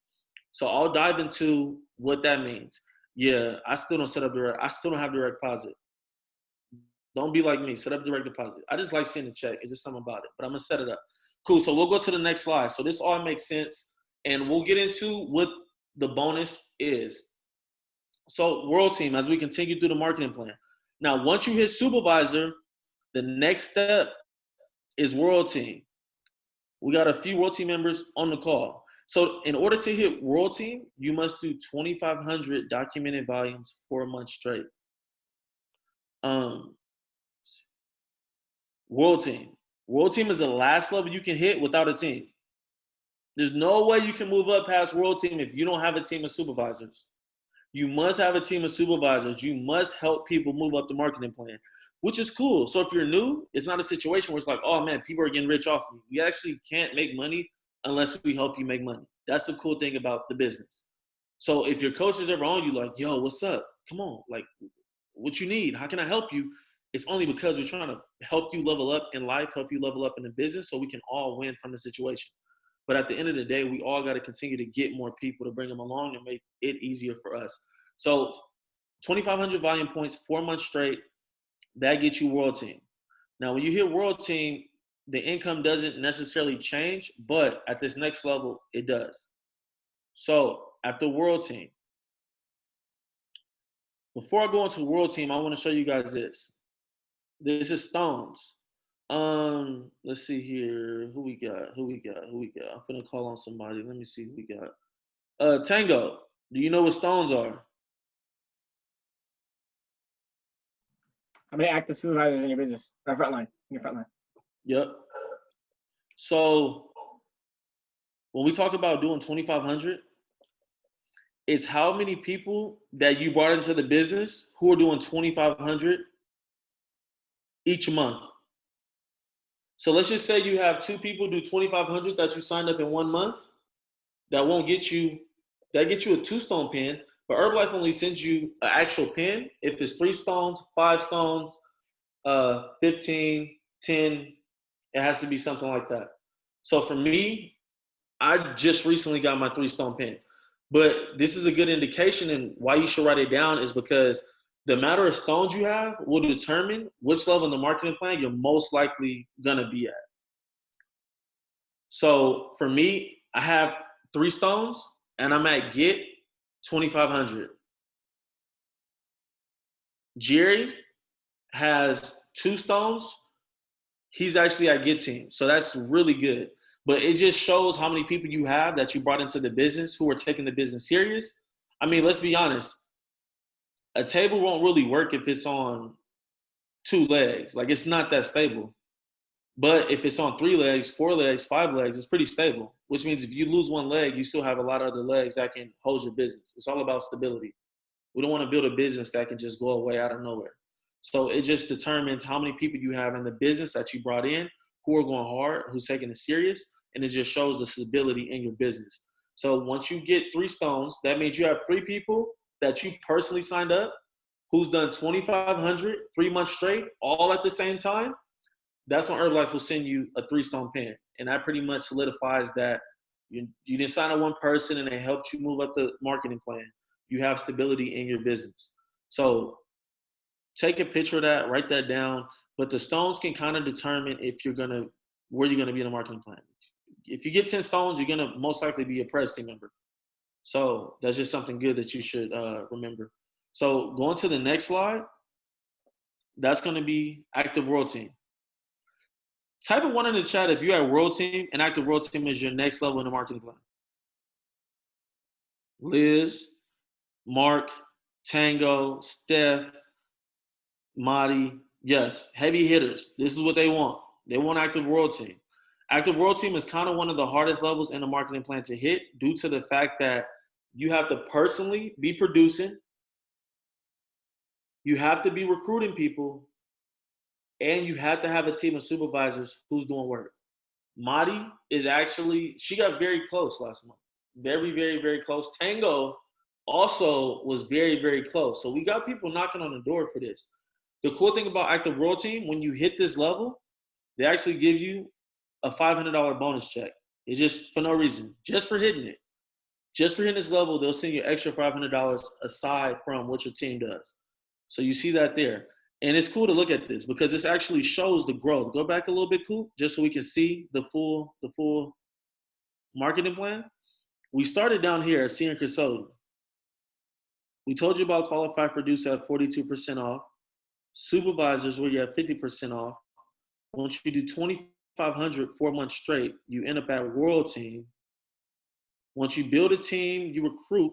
So I'll dive into what that means. Yeah, I still don't have direct deposit. Don't be like me. Set up direct deposit. I just like seeing the check. It's just something about it. But I'm gonna set it up. Cool. So we'll go to the next slide. So this all makes sense, and we'll get into what the bonus is. So World Team, as we continue through the marketing plan. Now, once you hit supervisor, the next step is World Team. We got a few World Team members on the call. So in order to hit World Team, you must do 2,500 documented volumes for a month straight. World Team. World Team is the last level you can hit without a team. There's no way you can move up past World Team if you don't have a team of supervisors. You must have a team of supervisors. You must help people move up the marketing plan, which is cool. So if you're new, it's not a situation where it's like, oh man, people are getting rich off me. You actually can't make money unless we help you make money. That's the cool thing about the business. So if your coach is ever on you like, yo, what's up? Come on, like, what you need? How can I help you? It's only because we're trying to help you level up in life, help you level up in the business so we can all win from the situation. But at the end of the day, we all got to continue to get more people to bring them along and make it easier for us. So 2,500 volume points, 4 months straight, that gets you World Team. Now, when you hit World Team, the income doesn't necessarily change, but at this next level, it does. So after World Team, before I go into World Team, I want to show you guys this. This is stones. Let's see here. Who we got? I'm finna call on somebody. Let me see who we got. Tango, do you know what stones are? How many active supervisors in your business? Or frontline, in your frontline. Yep. So when we talk about doing 2,500, it's how many people that you brought into the business who are doing 2,500 each month. So let's just say you have 2 people do 2,500 that you signed up in 1 month. That gets you a 2-stone pin, but Herbalife only sends you an actual pin if it's 3 stones, 5 stones, 15, 10. It has to be something like that. So for me, I just recently got my 3-stone pin. But this is a good indication, and why you should write it down is because the amount of stones you have will determine which level in the marketing plan you're most likely gonna be at. So for me, I have 3 stones, and I'm at get 2,500. Jerry has 2 stones. He's actually at get team, so that's really good. But it just shows how many people you have that you brought into the business who are taking the business serious. I mean, let's be honest. A table won't really work if it's on 2 legs. Like, it's not that stable. But if it's on 3 legs, 4 legs, 5 legs, it's pretty stable, which means if you lose 1 leg, you still have a lot of other legs that can hold your business. It's all about stability. We don't want to build a business that can just go away out of nowhere. So it just determines how many people you have in the business that you brought in who are going hard, who's taking it serious, and it just shows the stability in your business. So once you get 3 stones, that means you have 3 people that you personally signed up who's done 2,500, 3 months straight, all at the same time. That's when Herbalife will send you a 3-stone pin. And that pretty much solidifies that you didn't sign up one person and they helped you move up the marketing plan. You have stability in your business. So take a picture of that, write that down. But the stones can kind of determine where you're gonna be in the marketing plan. If you get 10 stones, you're gonna most likely be a press team member. So that's just something good that you should remember. So going to the next slide, that's gonna be active World Team. Type of 1 in the chat if you have World Team and active World Team is your next level in the marketing plan. Liz, Mark, Tango, Steph, Marty, yes, heavy hitters. This is what they want. They want active World Team. Active World Team is kind of one of the hardest levels in the marketing plan to hit due to the fact that you have to personally be producing, you have to be recruiting people, and you have to have a team of supervisors who's doing work. Madi is actually, she got very close last month. Very, very, very close. Tango also was very, very close. So we got people knocking on the door for this. The cool thing about Active World Team, when you hit this level, they actually give you a $500 bonus check. It's just for no reason, just for hitting it. Just for hitting this level, they'll send you extra $500 aside from what your team does. So you see that there. And it's cool to look at this because this actually shows the growth. Go back a little bit, Coop, just so we can see the full marketing plan. We started down here at senior consultant. We told you about qualified producer at 42% off. Supervisors where you have 50% off. Once you do 2,500 4 months straight, you end up at World Team. Once you build a team, you recruit.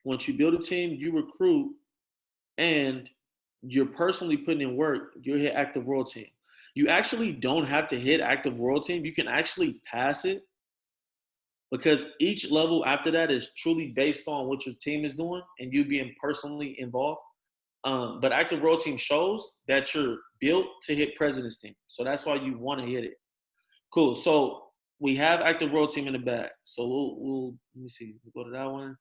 Once you build a team, you recruit, and you're personally putting in work, you'll hit Active World Team. You actually don't have to hit Active World Team. You can actually pass it because each level after that is truly based on what your team is doing and you being personally involved. But Active World Team shows that you're built to hit President's Team. So that's why you want to hit it. Cool. So we have Active World Team in the back. So we'll let me see. We'll go to that one.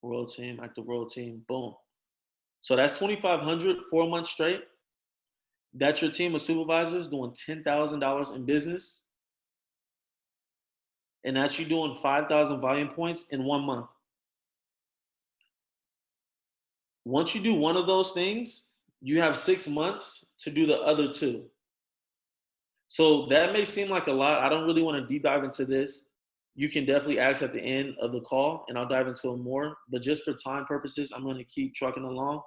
World Team, Active World Team, boom. So that's 2,500 4 months straight. That's your team of supervisors doing $10,000 in business. And that's you doing 5,000 volume points in 1 month. Once you do one of those things, you have 6 months to do the other two. So that may seem like a lot. I don't really want to deep dive into this. You can definitely ask at the end of the call, and I'll dive into it more. But just for time purposes, I'm going to keep trucking along.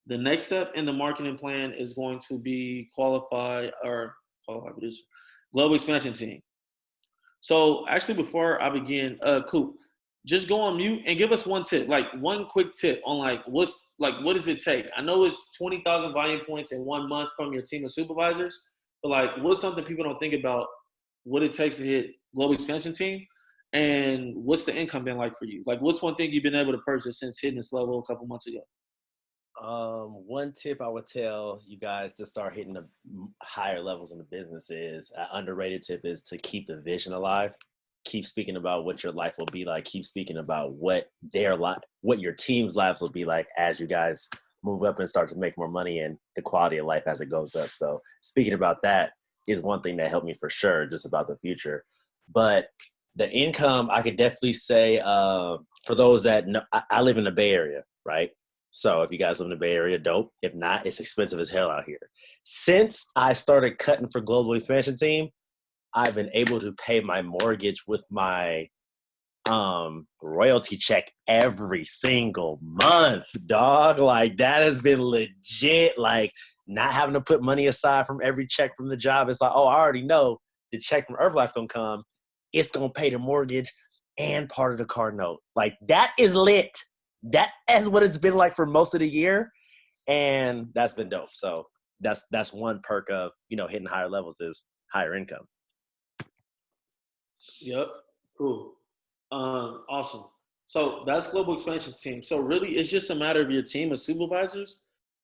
The next step in the marketing plan is going to be qualified producer, global expansion team. So actually, before I begin, Coop, just go on mute and give us one tip, like one quick tip on what does it take? I know it's 20,000 volume points in 1 month from your team of supervisors, but what's something people don't think about what it takes to hit global expansion team, and what's the income been like for you? What's one thing you've been able to purchase since hitting this level a couple months ago? One tip I would tell you guys to start hitting the higher levels in the business is an underrated tip is to keep the vision alive. Keep speaking about what your life will be like. Keep speaking about what your team's lives will be like as you guys move up and start to make more money and the quality of life as it goes up. So speaking about that is one thing that helped me for sure, just about the future. But the income, I could definitely say for those that know, I live in the Bay Area, right? So if you guys live in the Bay Area, dope. If not, it's expensive as hell out here. Since I started cutting for Global Expansion Team, I've been able to pay my mortgage with my royalty check every single month, dog. That has been legit. Not having to put money aside from every check from the job. It's I already know the check from Herbalife gonna come. It's gonna pay the mortgage and part of the car note. That is lit. That is what it's been like for most of the year, and that's been dope. So that's one perk of hitting higher levels is higher income. Yep. Cool. Awesome. So that's global expansion team. So really, it's just a matter of your team of supervisors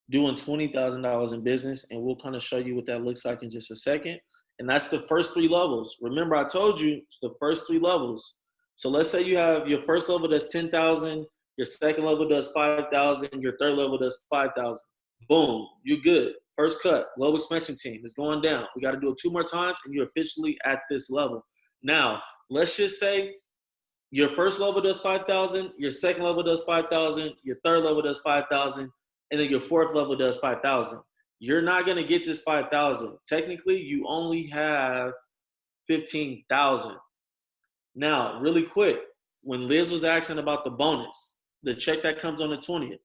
doing $20,000 in business, and we'll kind of show you what that looks like in just a second. And that's the first 3 levels. Remember, I told you it's the first 3 levels. So let's say you have your first level does 10,000. Your second level does 5,000. Your third level does 5,000. Boom, you're good. First cut, global expansion team is going down. We got to do it 2 more times, and you're officially at this level. Now, let's just say your first level does 5,000. Your second level does 5,000. Your third level does 5,000, and then your fourth level does 5,000. You're not going to get this 5,000. Technically, you only have 15,000. Now, really quick, when Liz was asking about the bonus, the check that comes on the 20th,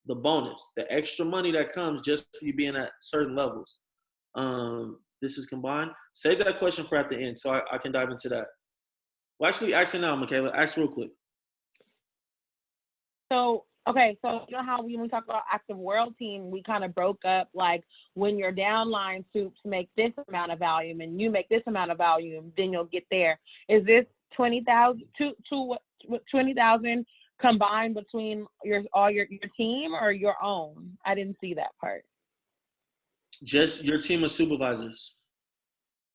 the bonus, the extra money that comes just for you being at certain levels. This is combined. Save that question for at the end so I can dive into that. Well, actually, ask it now, Michaela. Ask real quick. So Okay, so you know how when we talk about active world team, we kind of broke up like when your downline soups make this amount of volume and you make this amount of volume, then you'll get there. Is this 20,000 20,000 combined between your team or your own? I didn't see that part. Just your team of supervisors.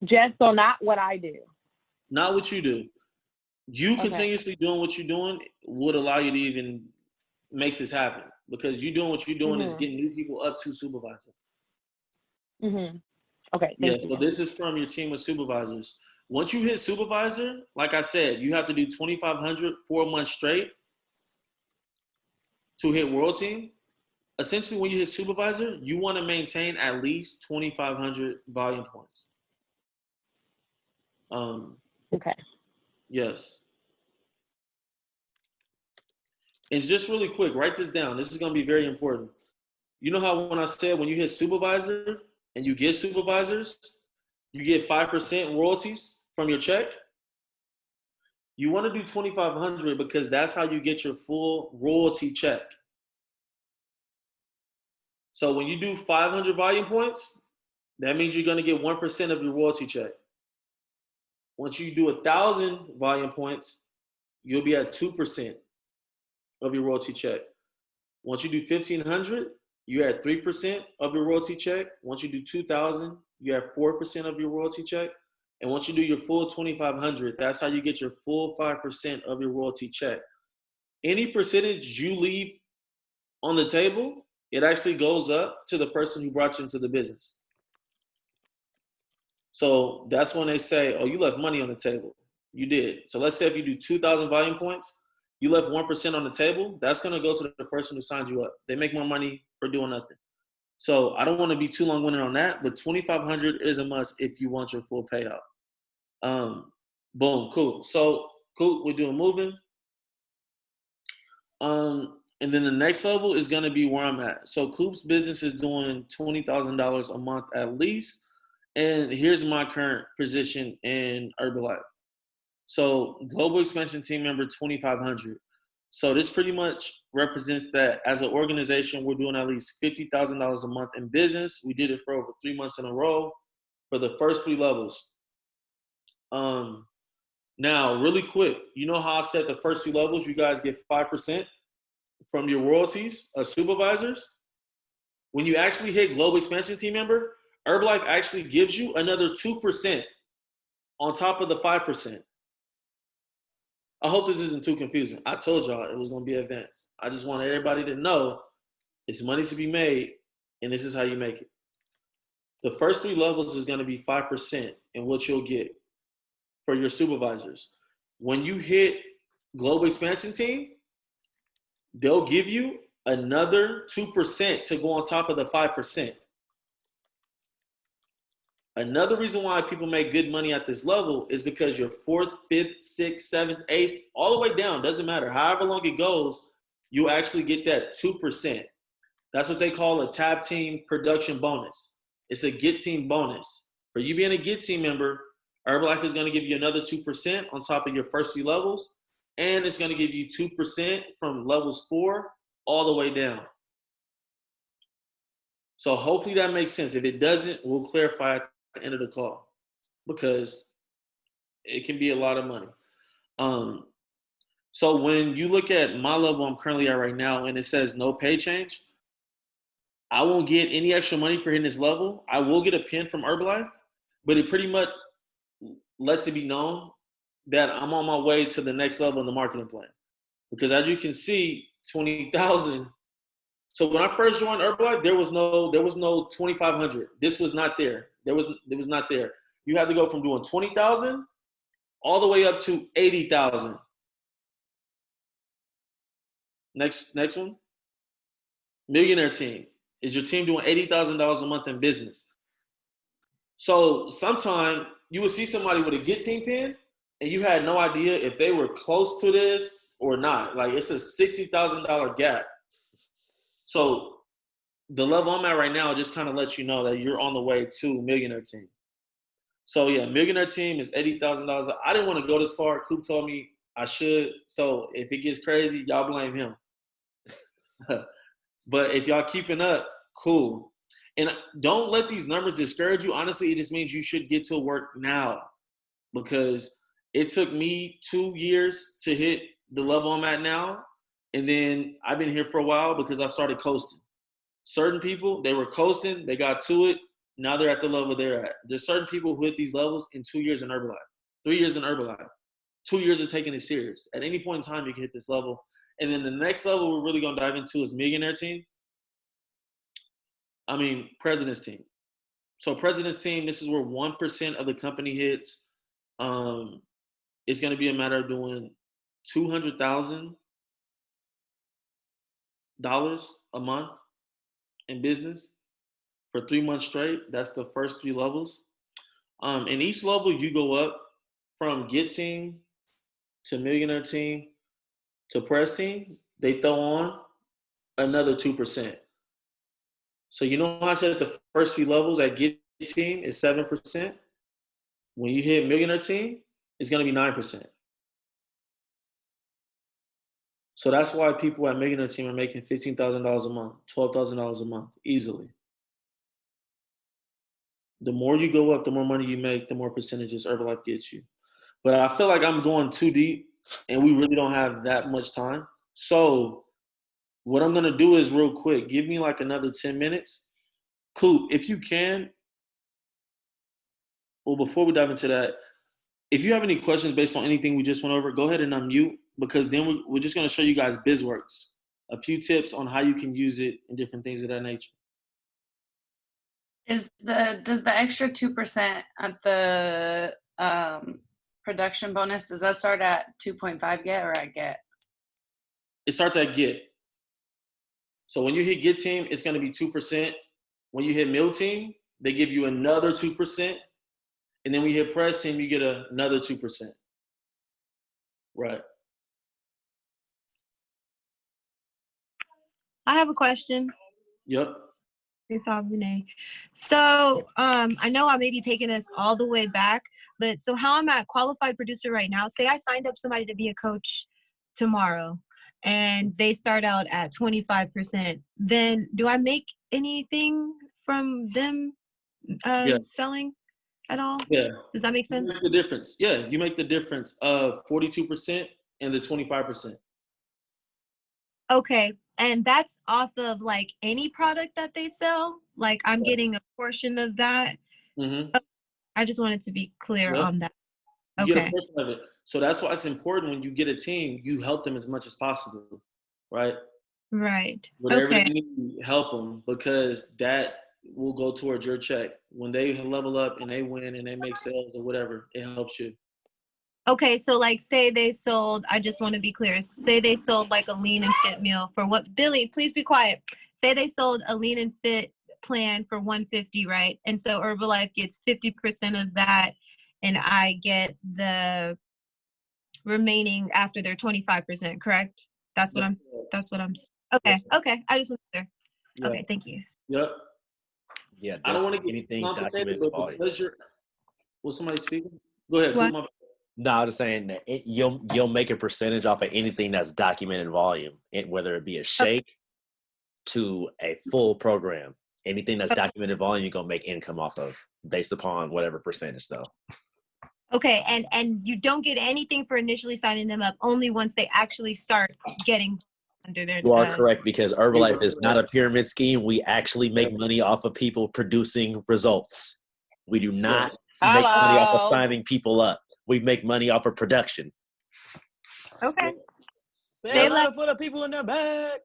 Just so not what I do. Not what you do. You Okay. continuously doing what you're doing would allow you to even make this happen, because you doing what you're doing is getting new people up to supervisor. Okay. Yeah, Thank you. so this is from your team of supervisors. Once you hit supervisor, like I said, you have to do 2,500 4 months straight to hit world team. Essentially, when you hit supervisor, you want to maintain at least 2,500 volume points. Okay. Yes. And just really quick, write this down. This is going to be very important. You know how when I said when you hit supervisor and you get supervisors, you get 5% royalties from your check? You want to do 2,500 because that's how you get your full royalty check. So when you do 500 volume points, that means you're going to get 1% of your royalty check. Once you do 1,000 volume points, you'll be at 2% of your royalty check. Once you do 1,500, you're at 3% of your royalty check. Once you do 2,000, you're at 4% of your royalty check. And once you do your full 2,500, that's how you get your full 5% of your royalty check. Any percentage you leave on the table, it actually goes up to the person who brought you into the business. So that's when they say, oh, you left money on the table. You did. So let's say if you do 2,000 volume points, you left 1% on the table, that's going to go to the person who signed you up. They make more money for doing nothing. So I don't want to be too long-winded on that, but 2,500 is a must if you want your full payout. Boom, cool. So cool, we're doing moving. And then the next level is going to be where I'm at. So Coop's business is doing $20,000 a month at least. And here's my current position in Herbalife. So global expansion team member 2,500. So this pretty much represents that as an organization, we're doing at least $50,000 a month in business. We did it for over 3 months in a row for the first 3 levels. Now, really quick, you know how I said the first 2 levels, you guys get 5% from your royalties as supervisors? When you actually hit global expansion team member, Herbalife actually gives you another 2% on top of the 5%. I hope this isn't too confusing. I told y'all it was going to be advanced. I just want everybody to know it's money to be made, and this is how you make it. The first 3 levels is going to be 5% in what you'll get for your supervisors. When you hit global expansion team, they'll give you another 2% to go on top of the 5%. Another reason why people make good money at this level is because your 4th, 5th, 6th, 7th, 8th, all the way down, doesn't matter. However long it goes, you actually get that 2%. That's what they call a tab team production bonus. It's a get team bonus. For you being a get team member, Herbalife is going to give you another 2% on top of your first 3 levels, and it's going to give you 2% from levels 4 all the way down. So hopefully that makes sense. If it doesn't, we'll clarify at the end of the call, because it can be a lot of money. So when you look at my level I'm currently at right now, and it says no pay change, I won't get any extra money for hitting this level. I will get a pin from Herbalife, but it pretty much lets it be known that I'm on my way to the next level in the marketing plan. Because as you can see, 20,000. So when I first joined Herbalife, there was no 2,500. This was not there. It was not there. You had to go from doing 20,000 all the way up to 80,000. Next one. Millionaire team. Is your team doing $80,000 a month in business? So sometime you would see somebody with a get team pin, and you had no idea if they were close to this or not. Like, it's a $60,000 gap. So the level I'm at right now just kind of lets you know that you're on the way to millionaire team. So yeah, millionaire team is $80,000. I didn't want to go this far. Coop told me I should. So if it gets crazy, y'all blame him. But if y'all keeping up, cool. And don't let these numbers discourage you. Honestly, it just means you should get to work now, because it took me 2 years to hit the level I'm at now. And then I've been here for a while because I started coasting. Certain people, they were coasting, they got to it. Now they're at the level they're at. There's certain people who hit these levels in 2 years in Herbalife, 3 years in Herbalife, 2 years of taking it serious. At any point in time, you can hit this level. And then the next level we're really going to dive into is millionaire team. President's team. So president's team, this is where 1% of the company hits. It's going to be a matter of doing $200,000 a month in business for 3 months straight. That's the first 3 levels. In each level, you go up from get team to millionaire team to press team. They throw on another 2%. So you know how I said the first few levels at get team is 7%? When you hit millionaire team, it's going to be 9%. So that's why people at millionaire team are making $15,000 a month, $12,000 a month, easily. The more you go up, the more money you make, the more percentages Herbalife gets you. But I feel like I'm going too deep, and we really don't have that much time. So what I'm going to do is real quick, give me like another 10 minutes. Coop, if you can, well, before we dive into that, if you have any questions based on anything we just went over, go ahead and unmute, because then we're just going to show you guys BizWorks, a few tips on how you can use it and different things of that nature. Does the extra 2% at the production bonus, does that start at 2.5 get or at get? It starts at get. So when you hit get team, it's going to be 2%. When you hit mill team, they give you another 2%. And then when you hit press team, you get another 2%. Right. I have a question. Yep. It's Abune. So I know I may be taking us all the way back, but so how I'm at qualified producer right now, say I signed up somebody to be a coach tomorrow and they start out at 25%, then do I make anything from them selling at all? Yeah. Does that make sense? You make the difference. Yeah, you make the difference of 42% and the 25%. Okay. And that's off of like any product that they sell? Like I'm getting a portion of that? Mm-hmm. I just wanted to be clear on that. You get a Okay. portion of it. So that's why it's important when you get a team, you help them as much as possible, right? Right. Whatever Okay. they need, help them, because that will go towards your check. When they level up and they win and they make sales or whatever, it helps you. Okay, so like say they sold, I just want to be clear, say they sold like a lean and fit meal for what, Billy, please be quiet. Say they sold a lean and fit plan for $150, right? And so Herbalife gets 50% of that and I get the remaining after their 25%, correct? That's what I'm, okay, I just want to be clear. Okay, thank you. Yep. Yeah. I don't want to get anything too complicated, documented but because you're, was somebody speaking? Go ahead. What? No, I was just saying that you'll make a percentage off of anything that's documented volume, whether it be a shake to a full program. Anything that's documented volume, you're gonna make income off of based upon whatever percentage though. Okay, and you don't get anything for initially signing them up, only once they actually start getting under their. You are correct, because Herbalife is not a pyramid scheme. We actually make money off of people producing results. We do not make money off of signing people up. We make money off of production. Okay. They allowed to put up people in their bag.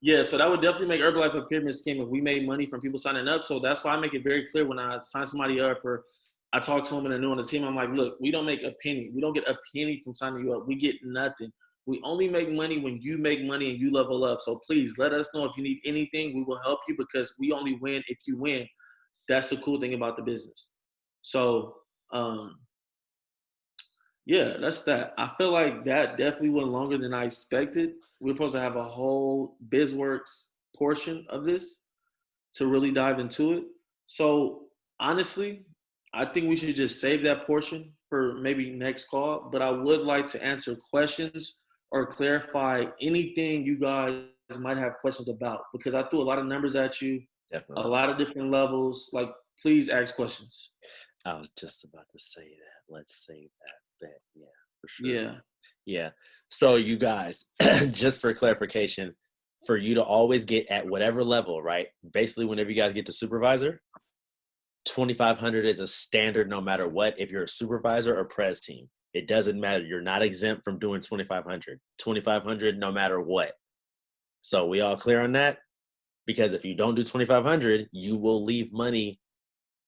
Yeah, so that would definitely make Herbalife a pyramid scheme if we made money from people signing up. So that's why I make it very clear when I sign somebody up or I talk to them and they're new on the team. I'm like, look, we don't make a penny. We don't get a penny from signing you up. We get nothing. We only make money when you make money and you level up. So please let us know if you need anything. We will help you, because we only win if you win. That's the cool thing about the business. So, yeah, that's that. I feel like that definitely went longer than I expected. We're supposed to have a whole BizWorks portion of this to really dive into it. So honestly, I think we should just save that portion for maybe next call, but I would like to answer questions or clarify anything you guys might have questions about, because I threw a lot of numbers at you, Definitely. a lot of different levels. Like, please ask questions. I was just about to say that. Let's save that bet. Yeah, for sure. Yeah. Yeah. So you guys, just for clarification, for you to always get at whatever level, right? Basically, whenever you guys get to supervisor, 2,500 is a standard no matter what. If you're a supervisor or pres team, it doesn't matter. You're not exempt from doing 2,500. 2,500 no matter what. So we all clear on that? Because if you don't do 2,500, you will leave money.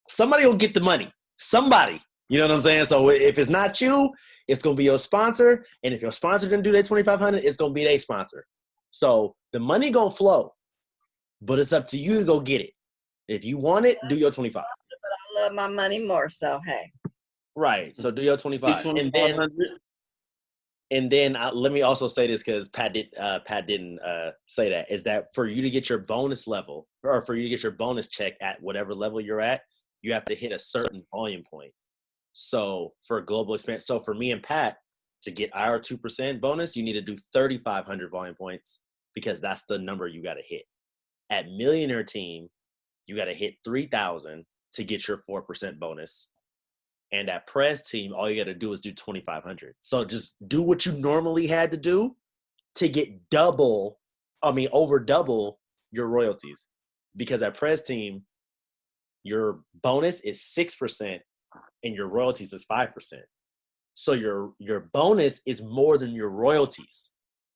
Somebody will get the money. Somebody. You know what I'm saying? So if it's not you, it's going to be your sponsor. And if your sponsor didn't do that 2,500, it's going to be their sponsor. So the money going to flow, but it's up to you to go get it. If you want it, do your 25. But I love my money more, so hey. Right. So do your 25. And then let me also say this, because Pat didn't say that, is that for you to get your bonus level, or for you to get your bonus check at whatever level you're at, you have to hit a certain volume point. So for global expansion, so for me and Pat, to get our 2% bonus, you need to do 3,500 volume points, because that's the number you got to hit. At Millionaire Team, you got to hit 3,000 to get your 4% bonus. And at Press Team, all you got to do is do 2,500. So just do what you normally had to do to get over double your royalties. Because at Press Team, your bonus is 6% and your royalties is 5%. So your bonus is more than your royalties.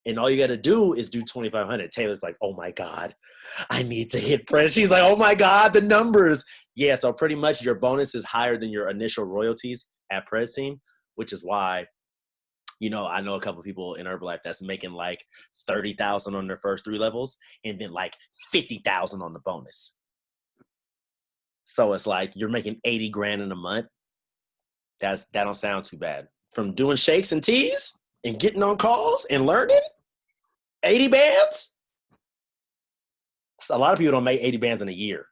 And all you got to do is do 2,500. Taylor's like, oh my God, I need to hit Press. She's like, oh my God, the numbers. Yeah, so pretty much your bonus is higher than your initial royalties at Press Team, which is why, I know a couple of people in Herbalife that's making like 30,000 on their first 3 levels and then like 50,000 on the bonus. So it's like you're making 80 grand in a month. That don't sound too bad. From doing shakes and teas and getting on calls and learning, 80 bands? A lot of people don't make 80 bands in a year.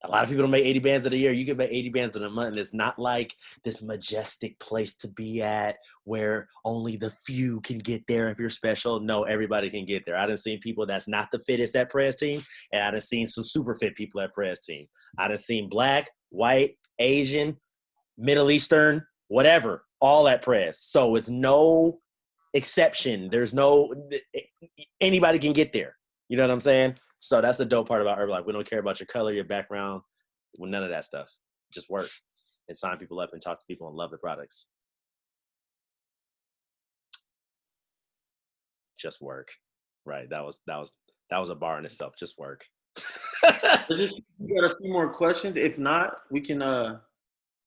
A lot of people don't make 80 bands in a year. You can make 80 bands in a month, and it's not like this majestic place to be at where only the few can get there if you're special. No, everybody can get there. I done seen people that's not the fittest at Press Team, and I done seen some super fit people at Press Team. I done seen black, white, Asian, Middle Eastern, whatever, all at Press. So it's no exception. Anybody can get there. You know what I'm saying? So that's the dope part about Herbalife. We don't care about your color, your background, none of that stuff. Just work and sign people up and talk to people and love the products. Just work. Right. That was a bar in itself. Just work. We got a few more questions. If not, we can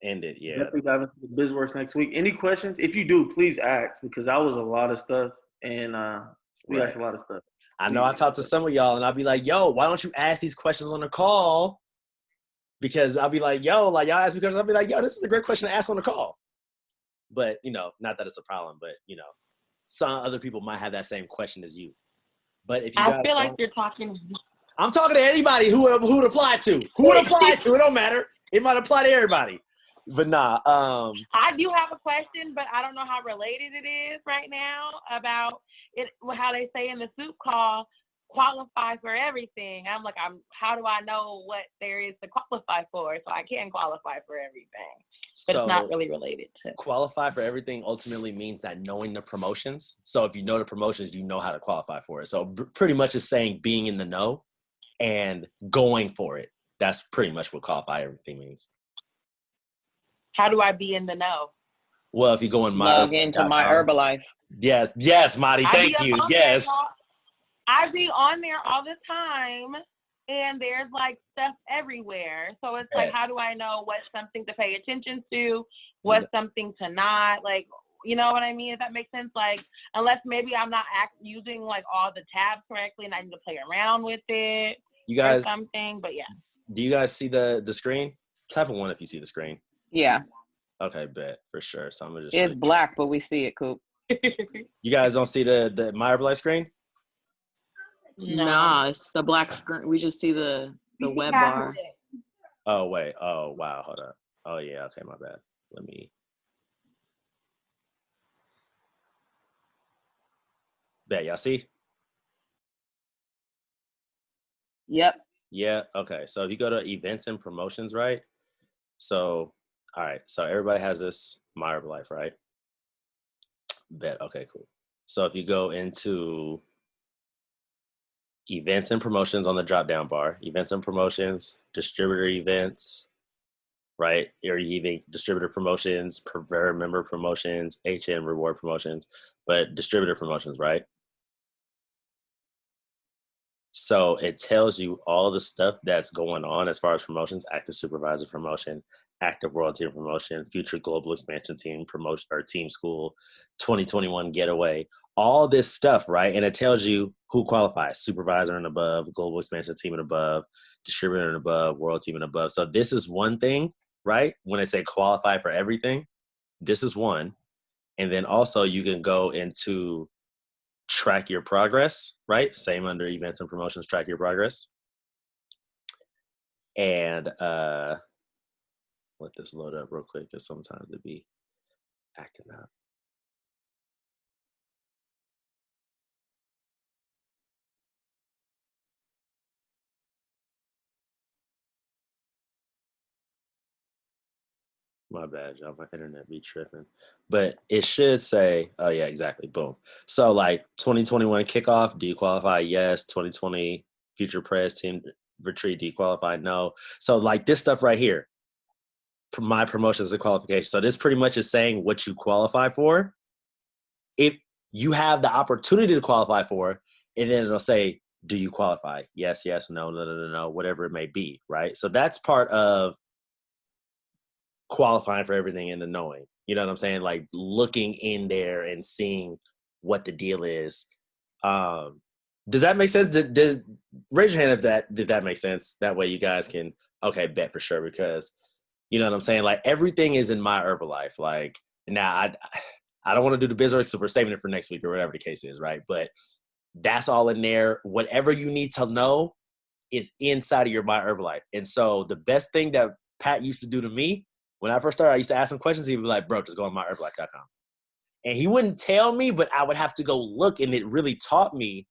end it. Yeah. Definitely dive into the BizWorks next week. Any questions? If you do, please ask, because that was a lot of stuff, and we asked a lot of stuff. I know I talked to some of y'all, and I'll be like, yo, why don't you ask these questions on the call? Because I'll be like, yo, like y'all ask me questions. I'll be like, yo, this is a great question to ask on the call. But, not that it's a problem, but, some other people might have that same question as you. But if you I feel like you're talking. I'm talking to anybody who would apply to. Who would apply to? It don't matter. It might apply to everybody. But nah. I do have a question, but I don't know how related it is right now about it. How they say in the soup call, qualify for everything. I'm like, how do I know what there is to qualify for? So I can qualify for everything, but it's not really related to. Qualify for everything ultimately means that knowing the promotions. So if you know the promotions, you know how to qualify for it. So pretty much it's saying being in the know and going for it. That's pretty much what qualify everything means. How do I be in the know? Well, if you go in log into my Herbalife. Yes, Marty, thank you. Yes. I be on there all the time, and there's like stuff everywhere. So it's like, how do I know what's something to pay attention to, what's something to not? Like, you know what I mean? If that makes sense. Like, unless maybe I'm not using like all the tabs correctly, and I need to play around with it. You guys, or something. But yeah. Do you guys see the screen? Type of one if you see the screen. Yeah. Okay, bet for sure. So I'm gonna just. It's black, but we see it, Coop. You guys don't see the My Herbalife screen? No. Nah, it's a black screen. We just see the web bar. Oh wait. Oh wow. Hold on. Oh yeah. Okay, my bad. Let me. Bet, y'all see? Yep. Yeah, okay. So if you go to events and promotions, right? So, all right. So everybody has this My Herbalife, right? Bet, okay, cool. So if you go into events and promotions on the drop down bar, events and promotions, distributor events, right? Or even distributor promotions, preferred member promotions, HM reward promotions, but distributor promotions, right? So it tells you all the stuff that's going on as far as promotions: active supervisor promotion, active world team promotion, future global expansion team promotion or team school, 2021 getaway, all this stuff, right? And it tells you who qualifies: supervisor and above, global expansion team and above, distributor and above, world team and above. So this is one thing, right? When I say qualify for everything, this is one. And then also you can go into track your progress, right? Same under events and promotions, track your progress. And let this load up real quick because sometimes it be acting up. My bad, y'all. My internet be tripping. But it should say, oh yeah, exactly. Boom. So like 2021 kickoff, do you qualify? Yes. 2020 future press team retreat, do you qualify? No. So like this stuff right here, my promotions and qualification. So this pretty much is saying what you qualify for. If you have the opportunity to qualify for, and then it'll say, do you qualify? Yes, yes, no, no, no, no, no, whatever it may be, right? So that's part of qualifying for everything and the knowing. You know what I'm saying? Like looking in there and seeing what the deal is. Does that make sense? Does raise your hand if that makes sense? That way you guys can bet for sure, because you know what I'm saying? Like everything is in my Herbalife. Like now I don't want to do the biz work, so we're saving it for next week or whatever the case is, right? But that's all in there. Whatever you need to know is inside of your My Herbalife. And so the best thing that Pat used to do to me when I first started, I used to ask him questions. He'd be like, bro, just go on myherbalife.com. And he wouldn't tell me, but I would have to go look. And it really taught me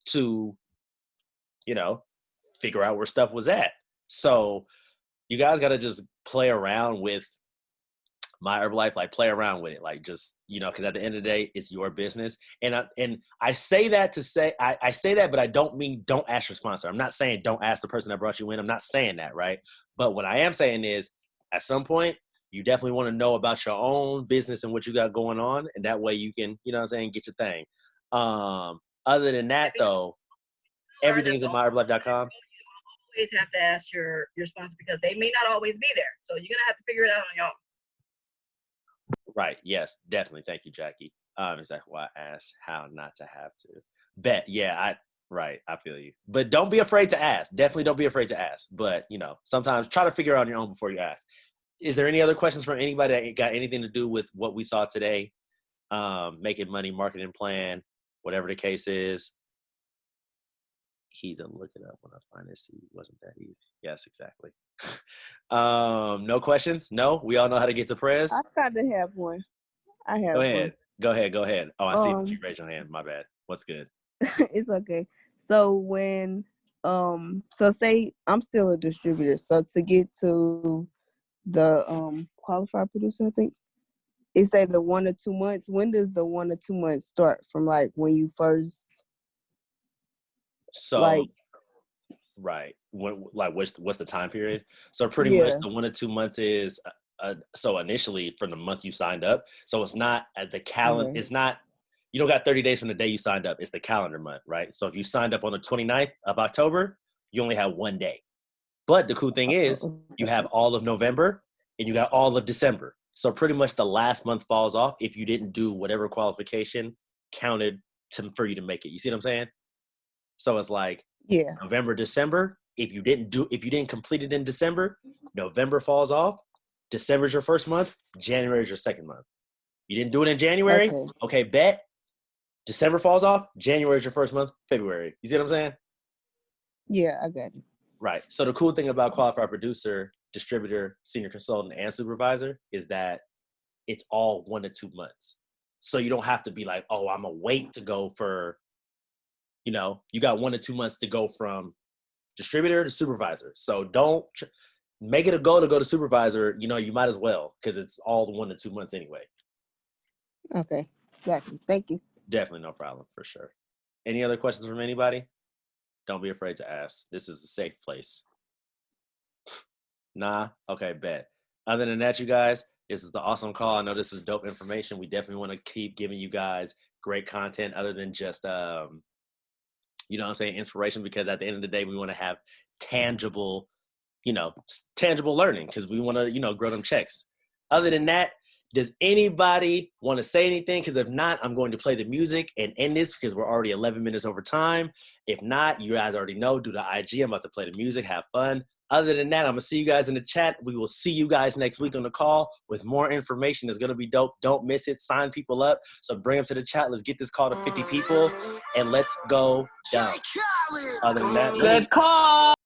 to, figure out where stuff was at. So you guys got to just play around with My Herbalife, like play around with it, like just because at the end of the day, it's your business. And I say that to say I say that, but I don't mean don't ask your sponsor. I'm not saying don't ask the person that brought you in. I'm not saying that, right? But what I am saying is, at some point, you definitely want to know about your own business and what you got going on, and that way you can, get your thing. Other than that, though, everything's at myherbalife.com. Always have to ask your sponsor because they may not always be there. So you're gonna have to figure it out on your own. Right. Yes, definitely. Thank you, Jackie. Exactly why I asked how not to have to. Bet. Yeah, I feel you. But don't be afraid to ask. Definitely don't be afraid to ask. But, sometimes try to figure it out on your own before you ask. Is there any other questions from anybody that got anything to do with what we saw today? Making money, marketing plan, whatever the case is. He's a look it up when I find it. See, it wasn't that easy. Yes, exactly. No questions? No? We all know how to get to press? I got to have one. I have Go one. ahead. Go ahead. Oh, I see you raise your hand. My bad. What's good? It's okay. So when so say I'm still a distributor. So to get to the qualified producer, I think it say the 1 or 2 months. When does the 1 or 2 months start from, like when you first Right. What's the time period? So pretty much the 1 or 2 months is so initially from the month you signed up. So it's not at the calendar. Okay. It's not, you don't got 30 days from the day you signed up. It's the calendar month, right? So if you signed up on the 29th of October, you only have 1 day. But the cool thing is you have all of November and you got all of December. So pretty much the last month falls off if you didn't do whatever qualification counted for you to make it. You see what I'm saying? So it's like November, December. If you didn't complete it in December, November falls off. December's your first month. January is your second month. You didn't do it in January? Okay, bet. December falls off. January is your first month. February. You see what I'm saying? Yeah, I got it. Right. So the cool thing about qualified producer, distributor, senior consultant, and supervisor is that it's all 1 to 2 months. So you don't have to be like, oh, I'm gonna wait to go for you know, you got 1 to 2 months to go from distributor to supervisor. So don't make it a goal to go to supervisor. You know, you might as well, because it's all the 1 to 2 months anyway. Okay, exactly. Thank you. Definitely no problem, for sure. Any other questions from anybody? Don't be afraid to ask. This is a safe place. Nah? Okay, bet. Other than that, you guys, this is the awesome call. I know this is dope information. We definitely want to keep giving you guys great content other than just, you know what I'm saying, inspiration, because at the end of the day, we want to have tangible, you know, tangible learning, because we want to, you know, grow them checks. Other than that, does anybody want to say anything? Because if not, I'm going to play the music and end this, because we're already 11 minutes over time. If not, you guys already know, do the IG. I'm about to play the music. Have fun. Other than that, I'm going to see you guys in the chat. We will see you guys next week on the call with more information. It's going to be dope. Don't miss it. Sign people up. So bring them to the chat. Let's get this call to 50 people, and let's go down. Other than that, Good call.